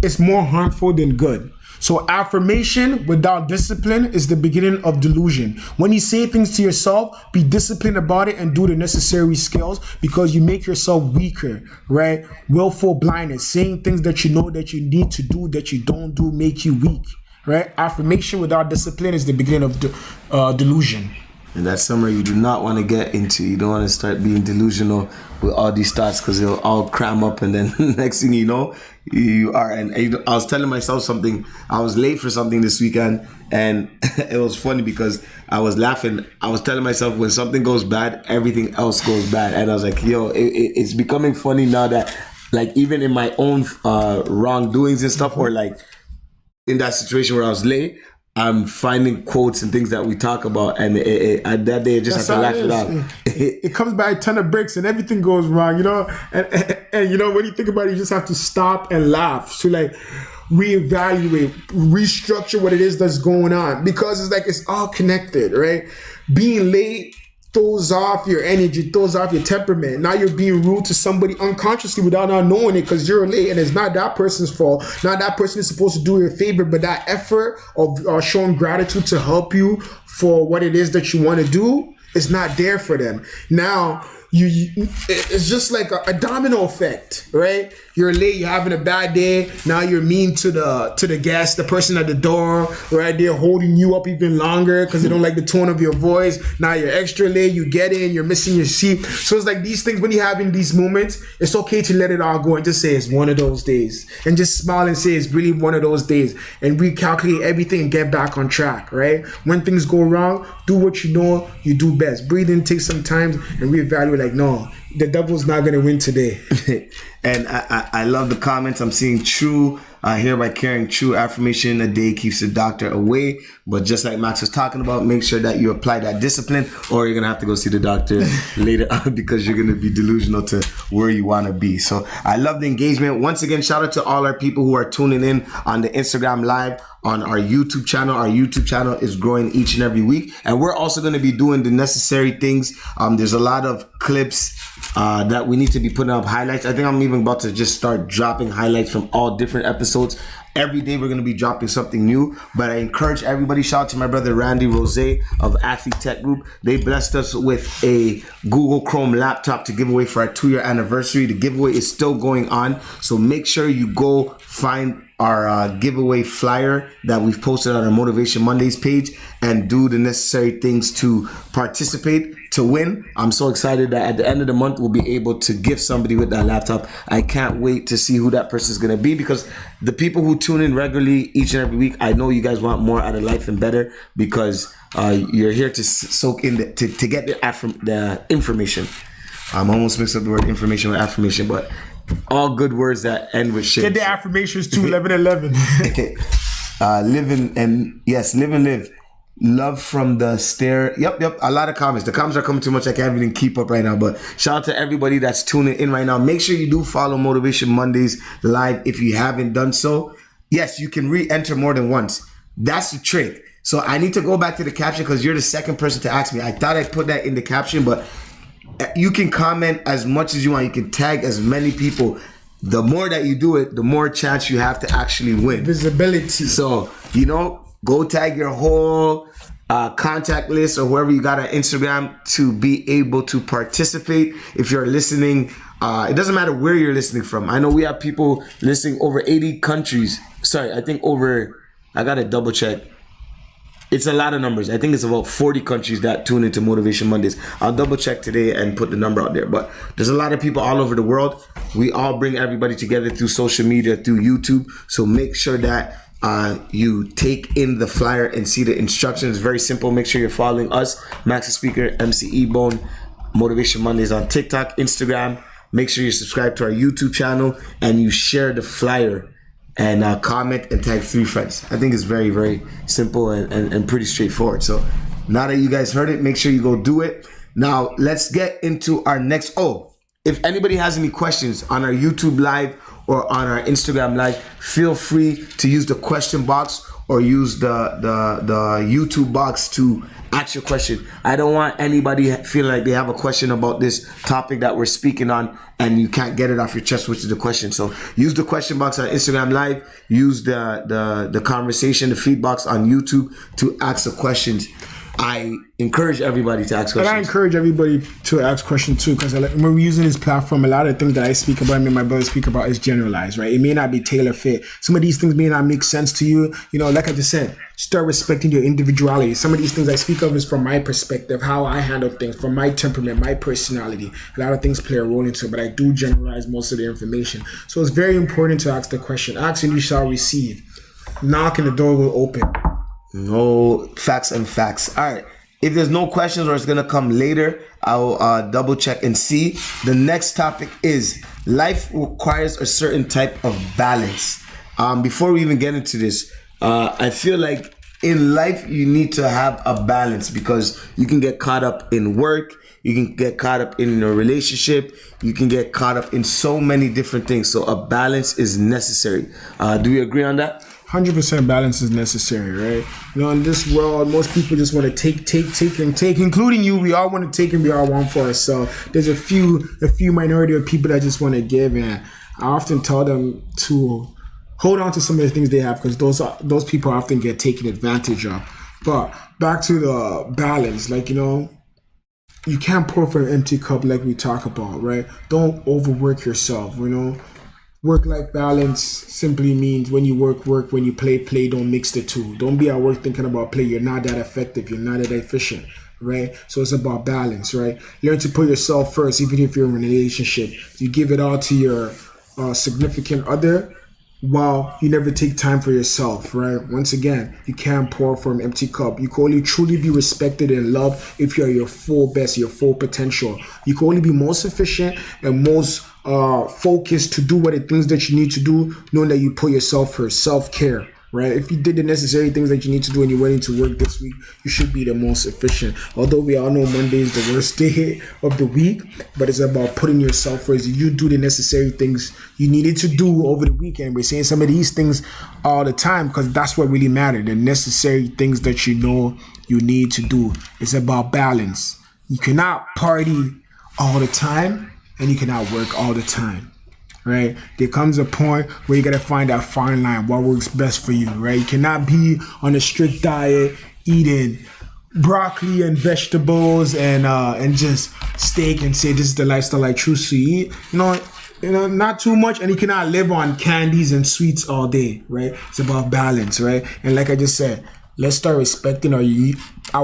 it's more harmful than good. So affirmation without discipline is the beginning of delusion. When you say things to yourself, be disciplined about it and do the necessary skills, because you make yourself weaker, right? Willful blindness, saying things that you know that you need to do that you don't do, make you weak, right? Affirmation without discipline is the beginning of delusion. And that's somewhere you do not want to get into. You don't want to start being delusional with all these thoughts, because they'll all cram up, and then next thing you know, you are. And I was telling myself something. I was late for something this weekend, and it was funny because I was laughing. I was telling myself, when something goes bad, everything else goes bad. And I was like, yo, it's becoming funny now that, like, even in my own wrongdoings and stuff, or like in that situation where I was late, I'm finding quotes and things that we talk about, and that day I just have to laugh it out. It comes by a ton of bricks and everything goes wrong, and when you think about it, you just have to stop and laugh. So, like, reevaluate, restructure what it is that's going on, because it's like it's all connected, right? Being late throws off your energy, throws off your temperament. Now you're being rude to somebody unconsciously without not knowing it, because you're late, and it's not that person's fault. Not that person is supposed to do you a favor, but that effort of showing gratitude to help you for what it is that you want to do is not there for them. Now it's just like a domino effect, right? You're late, you're having a bad day. Now you're mean to the guest, the person at the door, right? They're holding you up even longer because they don't like the tone of your voice. Now you're extra late, you get in, you're missing your seat. So it's like these things, when you're having these moments, it's okay to let it all go and just say it's one of those days. And just smile and say it's really one of those days. And recalculate everything and get back on track, right? When things go wrong, do what you know you do best. Breathe in, take some time, and reevaluate like, no, the devil's not going to win today. And I love the comments. I'm seeing true, hereby carrying true affirmation a day keeps the doctor away. But just like Max was talking about, make sure that you apply that discipline or you're going to have to go see the doctor later on because you're going to be delusional to where you want to be. So I love the engagement. Once again, shout out to all our people who are tuning in on the Instagram Live, on our YouTube channel. Our YouTube channel is growing each and every week. And we're also going to be doing the necessary things. There's a lot of clips that we need to be putting up, highlights. I think I'm even about to just start dropping highlights from all different episodes. Every day we're going to be dropping something new, but I encourage everybody. Shout out to my brother Randy Rose of Athlete Tech Group. They blessed us with a Google Chrome laptop to give away for our 2-year anniversary. The giveaway is still going on, so make sure you go find our giveaway flyer that we've posted on our Motivation Mondays page and do the necessary things to participate to win. I'm so excited that at the end of the month we'll be able to gift somebody with that laptop. I can't wait to see who that person is going to be, because the people who tune in regularly each and every week, I know you guys want more out of life and better, because you're here to soak in to get the information. I'm almost mixed up the word information with affirmation, but all good words that end with shit. Get the affirmations to 11:11. Live and live. Love from the stare. Yep. A lot of comments. The comments are coming too much. I can't even keep up right now. But shout out to everybody that's tuning in right now. Make sure you do follow Motivation Mondays Live if you haven't done so. Yes, you can re-enter more than once. That's the trick. So I need to go back to the caption because you're the second person to ask me. I thought I put that in the caption, but you can comment as much as you want. You can tag as many people. The more that you do it, the more chance you have to actually win. Visibility. So, go tag your whole contact list or whoever you got on Instagram to be able to participate. If you're listening, it doesn't matter where you're listening from. I know we have people listening over 80 countries. Sorry, I got to double check. It's a lot of numbers. I think it's about 40 countries that tune into Motivation Mondays. I'll double check today and put the number out there. But there's a lot of people all over the world. We all bring everybody together through social media, through YouTube. So make sure that you take in the flyer and see the instructions. Very simple. Make sure you're following us, Max the Speaker, MC Ebone, Motivation Mondays on TikTok, Instagram. Make sure you subscribe to our YouTube channel and you share the flyer and comment and tag 3 friends. I think it's very, very simple and pretty straightforward. So now that you guys heard it, make sure you go do it. Now let's get into our next. If anybody has any questions on our YouTube Live or on our Instagram Live, feel free to use the question box or use the YouTube box to ask your question. I don't want anybody feeling like they have a question about this topic that we're speaking on and you can't get it off your chest, which is the question. So use the question box on Instagram Live, use the conversation, the feed box on YouTube to ask the questions. I encourage everybody to ask questions. And I encourage everybody to ask questions too, because when we're using this platform, a lot of things that I speak about, me and my brother speak about, is generalized, right? It may not be tailor fit. Some of these things may not make sense to you. Like I just said, start respecting your individuality. Some of these things I speak of is from my perspective, how I handle things, from my temperament, my personality. A lot of things play a role into it, but I do generalize most of the information. So it's very important to ask the question. Ask and you shall receive. Knock and the door will open. No, facts and facts. All right. If there's no questions or it's going to come later, I'll double check and see. The next topic is life requires a certain type of balance. Before we even get into this, I feel like in life you need to have a balance, because you can get caught up in work. You can get caught up in a relationship. You can get caught up in so many different things. So a balance is necessary. Do we agree on that? 100% balance is necessary, right? In this world, most people just want to take, including you. We all want to take and we all want for ourselves. There's a few minority of people that just want to give, and I often tell them to hold on to some of the things they have, because those people often get taken advantage of. But back to the balance, you can't pour from an empty cup like we talk about, right? Don't overwork yourself, you know. Work-life balance simply means when you work, work. When you play. Don't mix the two. Don't be at work thinking about play. You're not that effective. You're not that efficient, right? So it's about balance, right? Learn to put yourself first, even if you're in a relationship. You give it all to your significant other, while you never take time for yourself, right? Once again, you can't pour from an empty cup. You can only truly be respected and loved if you're your full best, your full potential. You can only be most efficient and most focused to do what it things that you need to do, knowing that you put yourself first. Self-care, right? If you did the necessary things that you need to do and you're ready to work this week, you should be the most efficient. Although we all know Monday is the worst day of the week, but it's about putting yourself first. You do the necessary things you needed to do over the weekend. We're saying some of these things all the time because that's what really matters. The necessary things that you know you need to do. It's about balance. You cannot party all the time and you cannot work all the time. Right? There comes a point where you gotta find that fine line, what works best for you, right? You cannot be on a strict diet, eating broccoli and vegetables and just steak and say this is the lifestyle I choose to eat. You know, not too much, and you cannot live on candies and sweets all day, right? It's about balance, right? And like I just said, let's start respecting our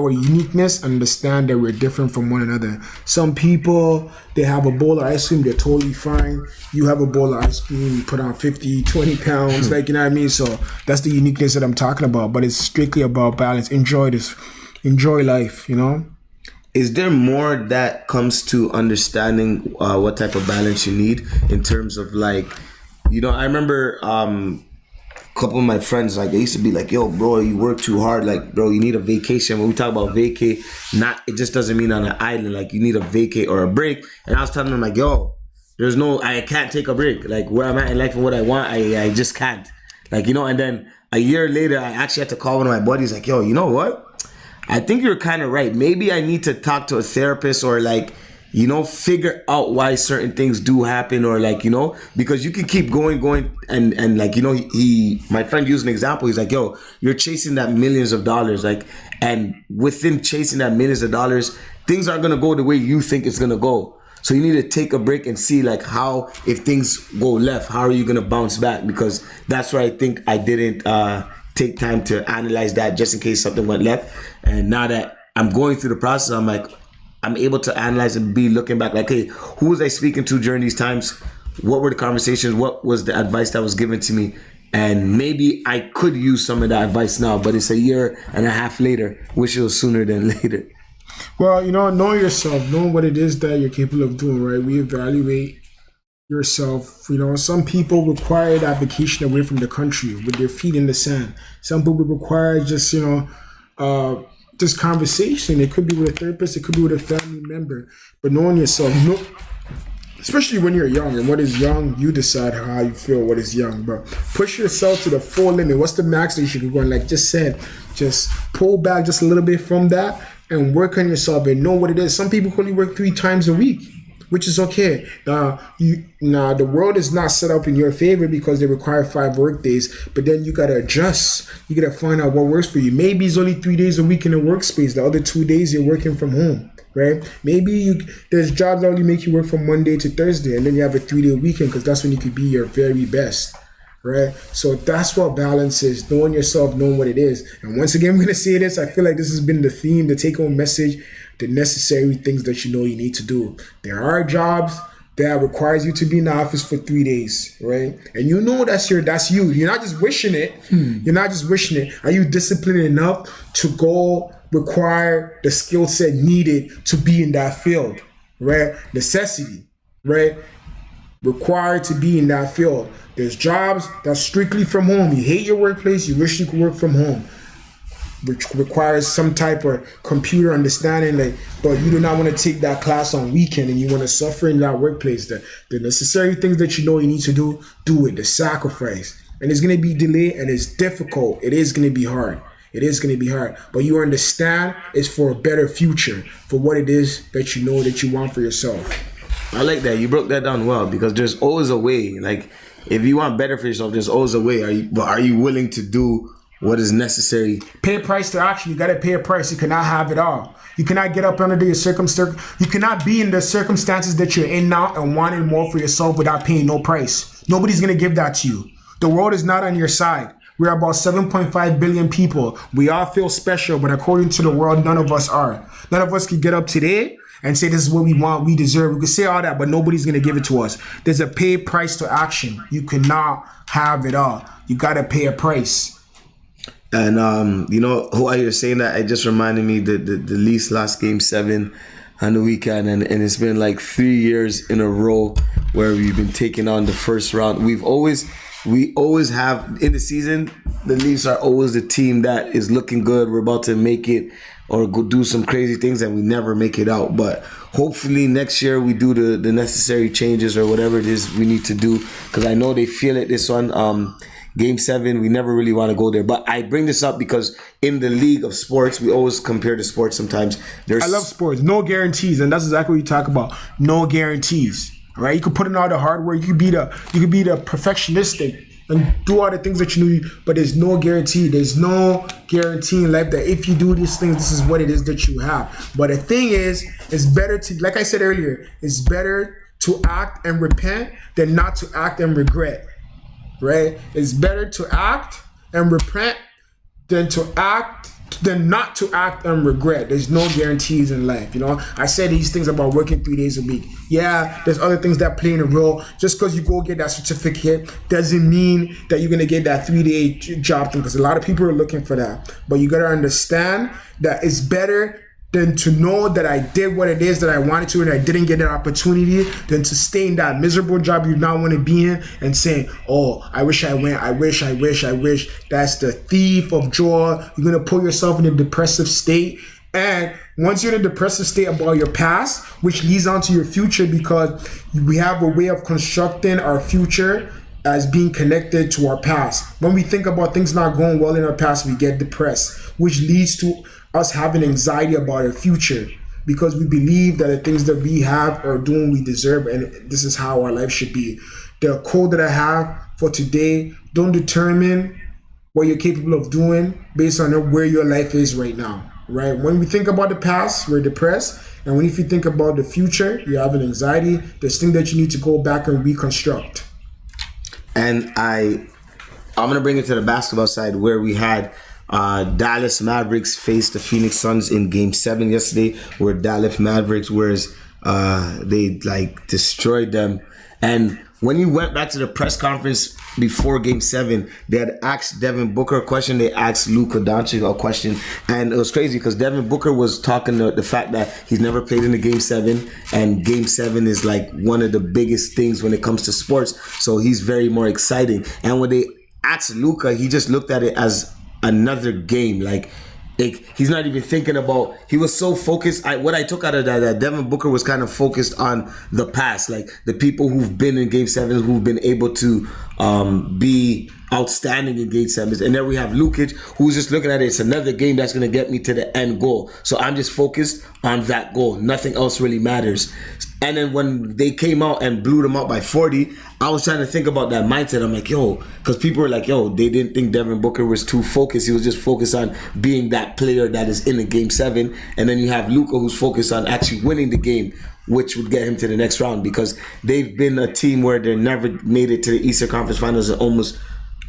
uniqueness and understand that we're different from one another. Some people, they have a bowl of ice cream, they're totally fine. You have a bowl of ice cream, you put on 50, 20 pounds, like, you know what I mean? So that's the uniqueness that I'm talking about, but it's strictly about balance. Enjoy life, you know? Is there more that comes to understanding what type of balance you need in terms of like, you know, I remember couple of my friends, like, they used to be like, yo, bro, you work too hard. Like, bro, you need a vacation. When we talk about vacay, it just doesn't mean on an island. Like, you need a vacay or a break. And I was telling them, like, yo, I can't take a break. Like, where I'm at in life and what I want, I just can't. Like, you know, and then a year later, I actually had to call one of my buddies, like, yo, you know what? I think you're kind of right. Maybe I need to talk to a therapist or, like, you know, figure out why certain things do happen, or like, you know, because you can keep going and like, you know, my friend used an example. He's like, yo, you're chasing that millions of dollars, like, and within chasing that millions of dollars, things aren't gonna go the way you think it's gonna go. So you need to take a break and see, like, how, if things go left, how are you gonna bounce back? Because that's where I think I didn't take time to analyze that, just in case something went left. And now that I'm going through the process, I'm like, I'm able to analyze and be looking back like, hey, who was I speaking to during these times? What were the conversations? What was the advice that was given to me? And maybe I could use some of that advice now, but it's a year and a half later. Wish it was sooner than later. Well, you know, know yourself, know what it is that you're capable of doing, right? Reevaluate yourself. You know, some people require that vacation away from the country with their feet in the sand. Some people require just, you know, this conversation. It could be with a therapist, it could be with a family member, but knowing yourself, especially when you're young, and what is young, you decide how you feel what is young, but push yourself to the full limit. What's the max that you should be going? Like just said, just pull back just a little bit from that and work on yourself and know what it is. Some people only work 3 times a week, which is okay. The world is not set up in your favor because they require 5 work days, but then you gotta adjust. You gotta find out what works for you. Maybe it's only 3 days a week in a workspace. The other 2 days you're working from home, right? Maybe there's jobs that only make you work from Monday to Thursday, and then you have a 3-day weekend because that's when you could be your very best, right? So that's what balance is, knowing yourself, knowing what it is. And once again, I'm gonna say this, I feel like this has been the theme, the take-home message, the necessary things that you know you need to do. There are jobs that requires you to be in the office for 3 days, right? And you know that's you. You're not just wishing it. You're not just wishing it. Are you disciplined enough to go require the skill set needed to be in that field, right? Necessity, right? Required to be in that field. There's jobs that's strictly from home. You hate your workplace. You wish you could work from home, which requires some type of computer understanding, like, but you do not want to take that class on weekend and you want to suffer in that workplace. The necessary things that you know you need to do it, the sacrifice. And it's going to be delayed and it's difficult. It is going to be hard. It is going to be hard. But you understand it's for a better future, for what it is that you know that you want for yourself. I like that. You broke that down well, because there's always a way. Like, if you want better for yourself, there's always a way. Are you willing to do what is necessary. Pay a price to action. You got to pay a price. You cannot have it all. You cannot get up under your circumstance. You cannot be in the circumstances that you're in now and wanting more for yourself without paying no price. Nobody's going to give that to you. The world is not on your side. We're about 7.5 billion people. We all feel special, but according to the world, none of us are. None of us can get up today and say this is what we want, we deserve. We can say all that, but nobody's going to give it to us. There's a pay price to action. You cannot have it all. You got to pay a price. And while you're saying that, it just reminded me that the Leafs lost Game 7 on the weekend, and it's been like 3 years in a row where we've been taking on the first round. We always have in the season, the Leafs are always the team that is looking good. We're about to make it or go do some crazy things, and we never make it out. But hopefully next year we do the necessary changes or whatever it is we need to do, because I know they feel it. This one, Game 7, we never really want to go there. But I bring this up because in the league of sports, we always compare to sports sometimes. I love sports. No guarantees, and that's exactly what you talk about. No guarantees. All right? You can put in all the hard work. You could be the perfectionistic and do all the things that you need, but there's no guarantee. There's no guarantee in life that if you do these things, this is what it is that you have. But the thing is, it's better to, like I said earlier, it's better to act and repent than not to act and regret. Right? It's better to act and repent than not to act and regret. There's no guarantees in life. I say these things about working 3 days a week. Yeah, there's other things that play in a role. Just because you go get that certificate doesn't mean that you're gonna get that 3-day job thing, because a lot of people are looking for that. But you gotta understand that it's better than to know that I did what it is that I wanted to and I didn't get that opportunity, than to stay in that miserable job you not want to be in and saying, oh, I wish I went, I wish. That's the thief of joy. You're going to put yourself in a depressive state. And once you're in a depressive state about your past, which leads on to your future, because we have a way of constructing our future as being connected to our past. When we think about things not going well in our past, we get depressed, which leads to us having anxiety about our future, because we believe that the things that we have are doing we deserve, and this is how our life should be. The code that I have for today: don't determine what you're capable of doing based on where your life is right now. Right? When we think about the past, we're depressed, and if you think about the future, you're having anxiety. There's things that you need to go back and reconstruct. And I'm gonna bring it to the basketball side, where we had Dallas Mavericks faced the Phoenix Suns in Game 7 yesterday, where Dallas Mavericks they destroyed them. And when you went back to the press conference before Game 7, they had asked Devin Booker a question, they asked Luka Doncic a question, and it was crazy because Devin Booker was talking to the fact that he's never played in a Game 7, and Game 7 is like one of the biggest things when it comes to sports, so he's very more exciting. And when they asked Luka, he just looked at it as another game. He's not even thinking about, he was so focused. What I took out of that Devin Booker was kind of focused on the past, like the people who've been in Game 7s, who've been able to be outstanding in Game 7s. And then we have Lukic, who's just looking at it, it's another game that's going to get me to the end goal. So I'm just focused on that goal. Nothing else really matters. And then when they came out and blew them out by 40, I was trying to think about that mindset. I'm like, because people were like, they didn't think Devin Booker was too focused. He was just focused on being that player that is in the Game 7. And then you have Luka, who's focused on actually winning the game, which would get him to the next round, because they've been a team where they never made it to the Eastern Conference Finals in almost,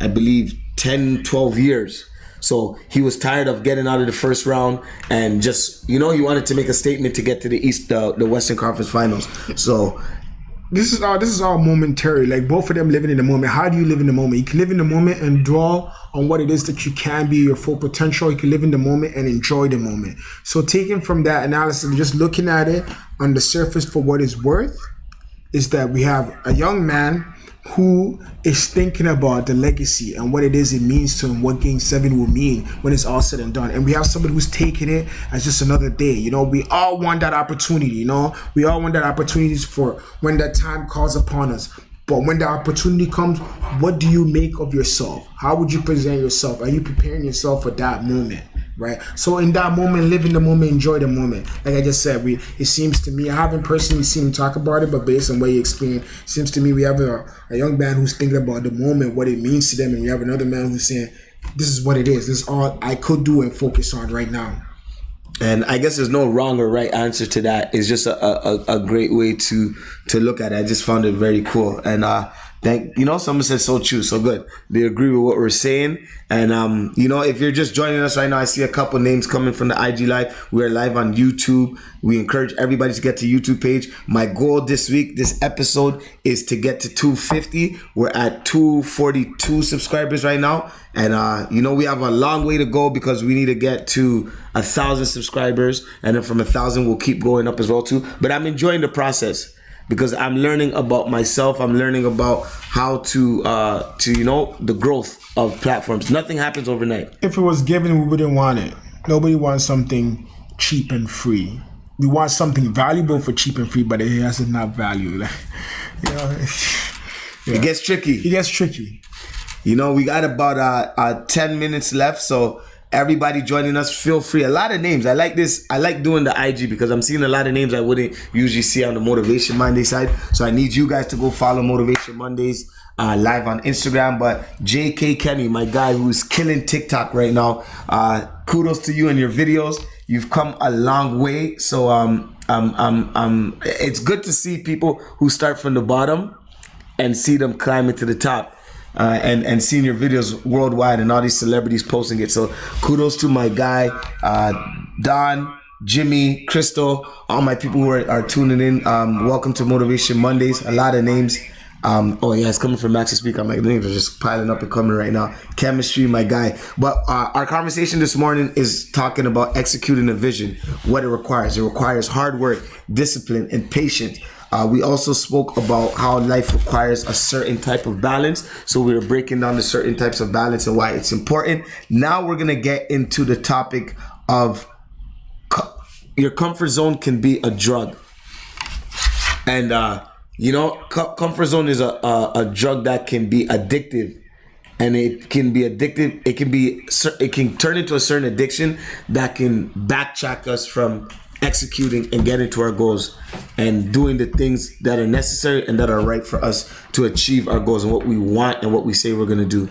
I believe, 10, 12 years. So he was tired of getting out of the first round, and just, he wanted to make a statement to get to the Western Conference Finals. So this is all momentary. Like, both of them living in the moment. How do you live in the moment? You can live in the moment and dwell on what it is that you can be, your full potential. You can live in the moment and enjoy the moment. So taking from that analysis and just looking at it on the surface for what it's worth, is that we have a young man who is thinking about the legacy and what it is it means to him, what Game 7 will mean when it's all said and done. And we have somebody who's taking it as just another day. We all want that opportunity, We all want that opportunities for when that time calls upon us. But when the opportunity comes, what do you make of yourself? How would you present yourself? Are you preparing yourself for that moment? Right? So in that moment, live in the moment, enjoy the moment. Like I just said, it seems to me, I haven't personally seen him talk about it, but based on what he explained, it seems to me we have a young man who's thinking about the moment, what it means to them, and we have another man who's saying, this is what it is. This is all I could do and focus on right now. And I guess there's no wrong or right answer to that. It's just a great way to look at it. I just found it very cool. And someone said so true, so good. They agree with what we're saying. And if you're just joining us right now, I see a couple names coming from the IG Live. We're live on YouTube. We encourage everybody to get to YouTube page. My goal this week, this episode, is to get to 250. We're at 242 subscribers right now. And we have a long way to go because we need to get to 1,000 subscribers. And then from 1,000, we'll keep going up as well too. But I'm enjoying the process, because I'm learning about myself. I'm learning about how to the growth of platforms. Nothing happens overnight. If it was given, we wouldn't want it. Nobody wants something cheap and free. We want something valuable for cheap and free, but it has not value. It gets tricky. It gets tricky. We got about 10 minutes left, so everybody joining us, feel free. A lot of names. I like this. I like doing the IG because I'm seeing a lot of names I wouldn't usually see on the Motivation Monday side. So I need you guys to go follow Motivation Mondays live on Instagram. But JK Kenny, my guy who's killing TikTok right now, kudos to you and your videos. You've come a long way. So it's good to see people who start from the bottom and see them climbing to the top. And seeing your videos worldwide and all these celebrities posting it. So kudos to my guy, Don, Jimmy, Crystal, all my people who are tuning in. Welcome to Motivation Mondays. A lot of names. It's coming from Max to Speak. I'm like, the names are just piling up and coming right now. Chemistry, my guy. But our conversation this morning is talking about executing a vision, what it requires. It requires hard work, discipline, and patience. We also spoke about how life requires a certain type of balance. So we were breaking down the certain types of balance and why it's important. Now we're going to get into the topic of your comfort zone can be a drug. And, comfort zone is a drug that can be addictive. And it can be addictive. It can turn into a certain addiction that can backtrack us from executing and getting to our goals and doing the things that are necessary and that are right for us to achieve our goals and what we want and what we say we're going to do.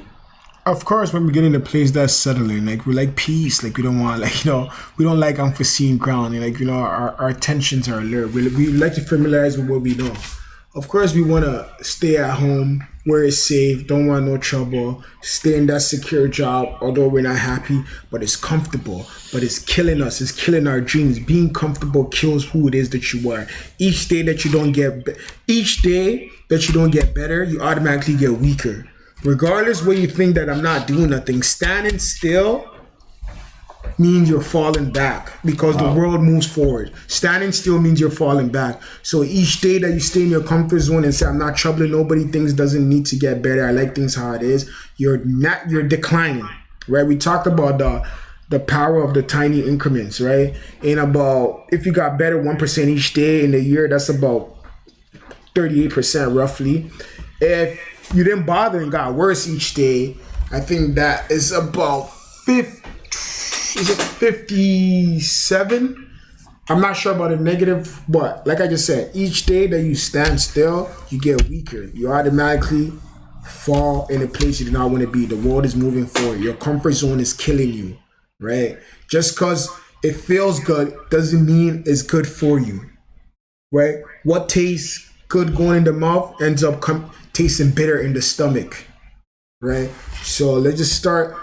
Of course, when we get in a place that's settling, we like peace, we don't want, we don't like unforeseen ground, and our tensions are alert. We like to familiarize with what we know. Of course, we want to stay at home where it's safe, don't want no trouble, stay in that secure job, although we're not happy, but it's comfortable, but it's killing us, it's killing our dreams. Being comfortable kills who it is that you are. Each day that you don't get better, you automatically get weaker. Regardless where you think that I'm not doing nothing, standing still means you're falling back because the world moves forward. Standing still means you're falling back. So each day that you stay in your comfort zone and say, I'm not troubling nobody, things doesn't need to get better, I like things how it is, you're declining, right? We talked about the power of the tiny increments, right? And about, if you got better 1% each day in a year, that's about 38% roughly. If you didn't bother and got worse each day, I think that is about 57? I'm not sure about the negative, but like I just said, each day that you stand still, you get weaker. You automatically fall in a place you do not want to be. The world is moving forward. Your comfort zone is killing you, right? Just because it feels good doesn't mean it's good for you, right? What tastes good going in the mouth ends up tasting bitter in the stomach, right? So let's just start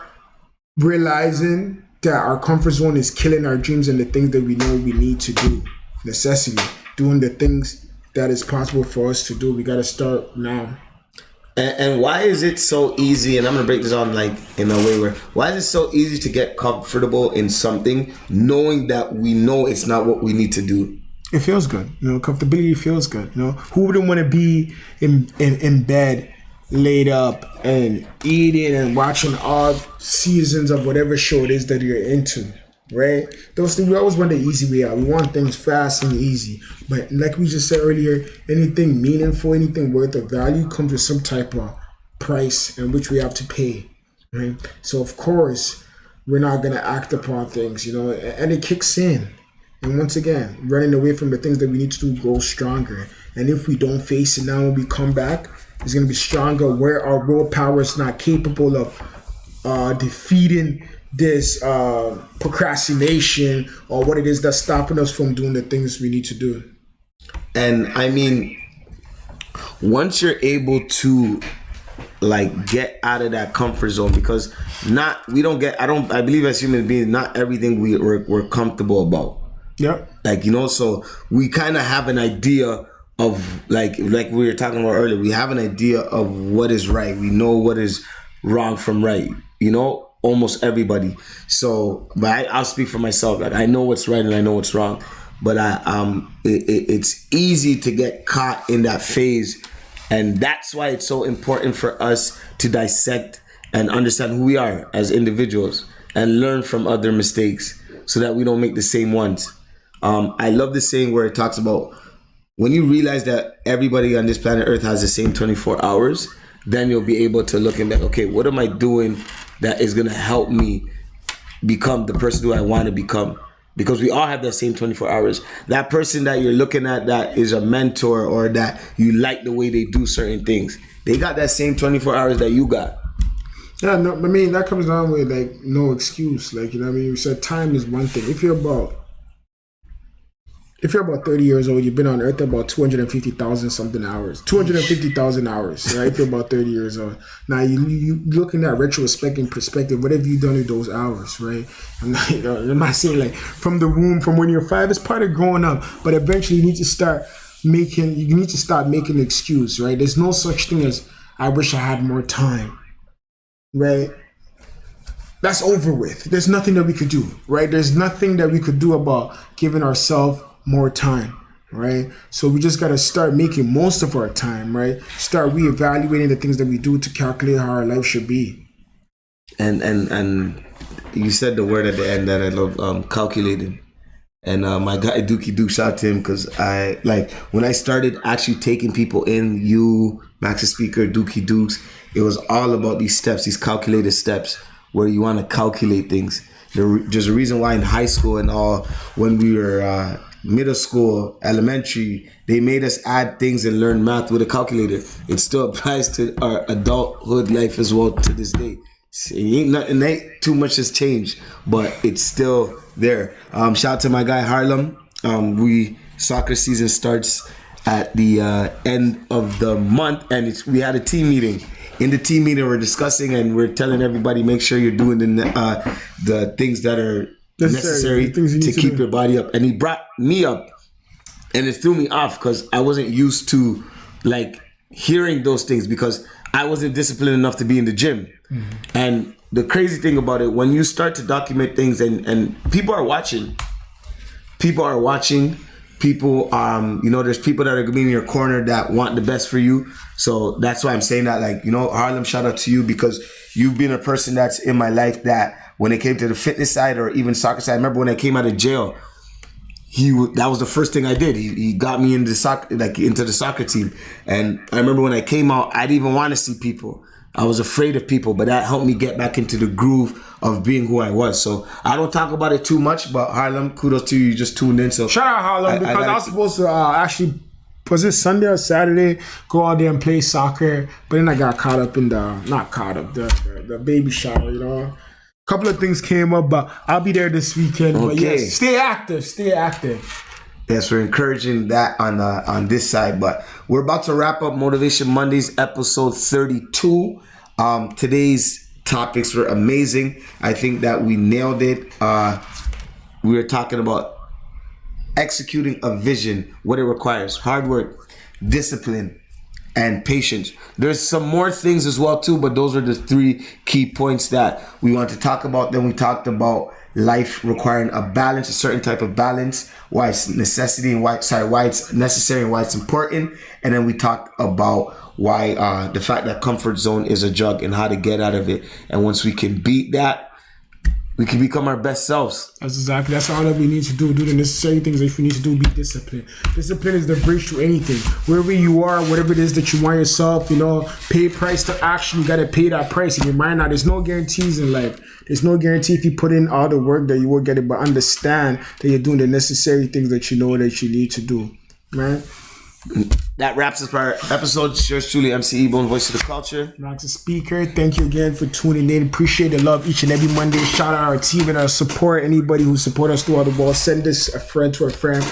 realizing that our comfort zone is killing our dreams and the things that we know we need to do. Necessity, doing the things that is possible for us to do. We got to start now. And why is it so easy? And I'm gonna break this on in a way where why is it so easy to get comfortable in something, knowing that we know it's not what we need to do? It feels good, comfortability feels good. Who wouldn't want to be in bed, laid up and eating and watching all seasons of whatever show it is that you're into, right? Those things, we always want the easy way out. We want things fast and easy. But like we just said earlier, anything meaningful, anything worth of value comes with some type of price in which we have to pay, right? So of course, we're not going to act upon things, and it kicks in. And once again, running away from the things that we need to do grows stronger. And if we don't face it now when we come back, it's going to be stronger where our willpower is not capable of defeating this procrastination or what it is that's stopping us from doing the things we need to do. And I mean, once you're able to like get out of that comfort zone, because I believe as human beings, not everything we're comfortable about. Yeah. Like, so we kind of have an idea of like we were talking about earlier, we have an idea of what is right. We know what is wrong from right, almost everybody. So, but I'll speak for myself. Like, I know what's right and I know what's wrong, but it's easy to get caught in that phase. And that's why it's so important for us to dissect and understand who we are as individuals and learn from other mistakes so that we don't make the same ones. I love the saying where it talks about when you realize that everybody on this planet Earth has the same 24 hours, then you'll be able to look and be like, okay, what am I doing that is going to help me become the person who I want to become? Because we all have that same 24 hours. That person that you're looking at that is a mentor or that you like the way they do certain things, they got that same 24 hours that you got. Yeah, no, I mean, that comes down with like no excuse. Like, you said time is one thing. If you're about 30 years old, you've been on Earth about 250,000 something hours. 250,000 hours, right? If you're about 30 years old. Now, you looking at retrospect and perspective, what have you done in those hours, right? I'm not saying like from the womb, from when you're 5, it's part of growing up. But eventually you need to start making an excuse, right? There's no such thing as, I wish I had more time, right? That's over with. There's nothing that we could do, right? There's nothing that we could do about giving ourselves more time, right? So we just got to start making most of our time, right? Start reevaluating the things that we do to calculate how our life should be. And you said the word at the end that I love, calculating. And my guy Dookie Duke, shout out to him, because I like when I started actually taking people in, you, Max the Speaker, Dookie Dukes, it was all about these steps, these calculated steps where you want to calculate things. There's a reason why in high school and all, when we were middle school, elementary, they made us add things and learn math with a calculator. It still applies to our adulthood life as well to this day. Ain't too much has changed, but it's still there. Shout out to my guy Harlem. Soccer season starts at the end of the month, and we had a team meeting. In the team meeting, we're discussing and we're telling everybody, make sure you're doing the things that are necessary to keep your body up. And he brought me up, and it threw me off because I wasn't used to like hearing those things because I wasn't disciplined enough to be in the gym. Mm-hmm. And the crazy thing about it, when you start to document things and people are watching, there's people that are gonna be in your corner that want the best for you. So that's why I'm saying that, like, Harlem, shout out to you, because you've been a person that's in my life that when it came to the fitness side or even soccer side, I remember when I came out of jail, that was the first thing I did. He got me into the soccer team. And I remember when I came out, I didn't even want to see people. I was afraid of people, but that helped me get back into the groove of being who I was. So I don't talk about it too much, but Harlem, kudos to you. You just tuned in. So shout out Harlem, because I was supposed to actually, was it Sunday or Saturday, go out there and play soccer, but then I got caught up in the baby shower, A couple of things came up, but I'll be there this weekend. Okay. But yes, stay active. Yes, we're encouraging that on this side, but we're about to wrap up Motivation Mondays episode 32. Today's topics were amazing. I think that we nailed it. We were talking about executing a vision, what it requires: hard work, discipline, and patience. There's some more things as well too, but those are the 3 key points that we want to talk about. Then we talked about life requiring a balance, a certain type of balance, why it's necessary and why it's necessary and why it's important. And then we talked about why the fact that comfort zone is a drug and how to get out of it. And once we can beat that, we can become our best selves. That's all that we need to do. Do the necessary things that we need to do. Be disciplined. Discipline is the bridge to anything. Wherever you are, whatever it is that you want yourself, pay price to action. You got to pay that price in your mind. Now, there's no guarantees in life. There's no guarantee if you put in all the work that you will get it, but understand that you're doing the necessary things that you know that you need to do, right? That wraps up our episode. Yours truly, MC Ebone, voice of the culture. Max, a speaker. Thank you again for tuning in. Appreciate the love each and every Monday. Shout out our team and our support. Anybody who support us throughout the ball, send this a friend to a friend.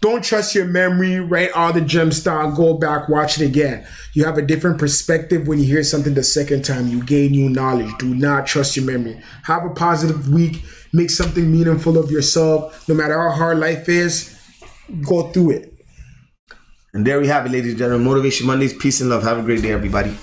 Don't trust your memory. Write all the gems down. Go back, watch it again. You have a different perspective when you hear something the second time. You gain new knowledge. Do not trust your memory. Have a positive week. Make something meaningful of yourself. No matter how hard life is, go through it. And there we have it, ladies and gentlemen. Motivation Mondays. Peace and love. Have a great day, everybody.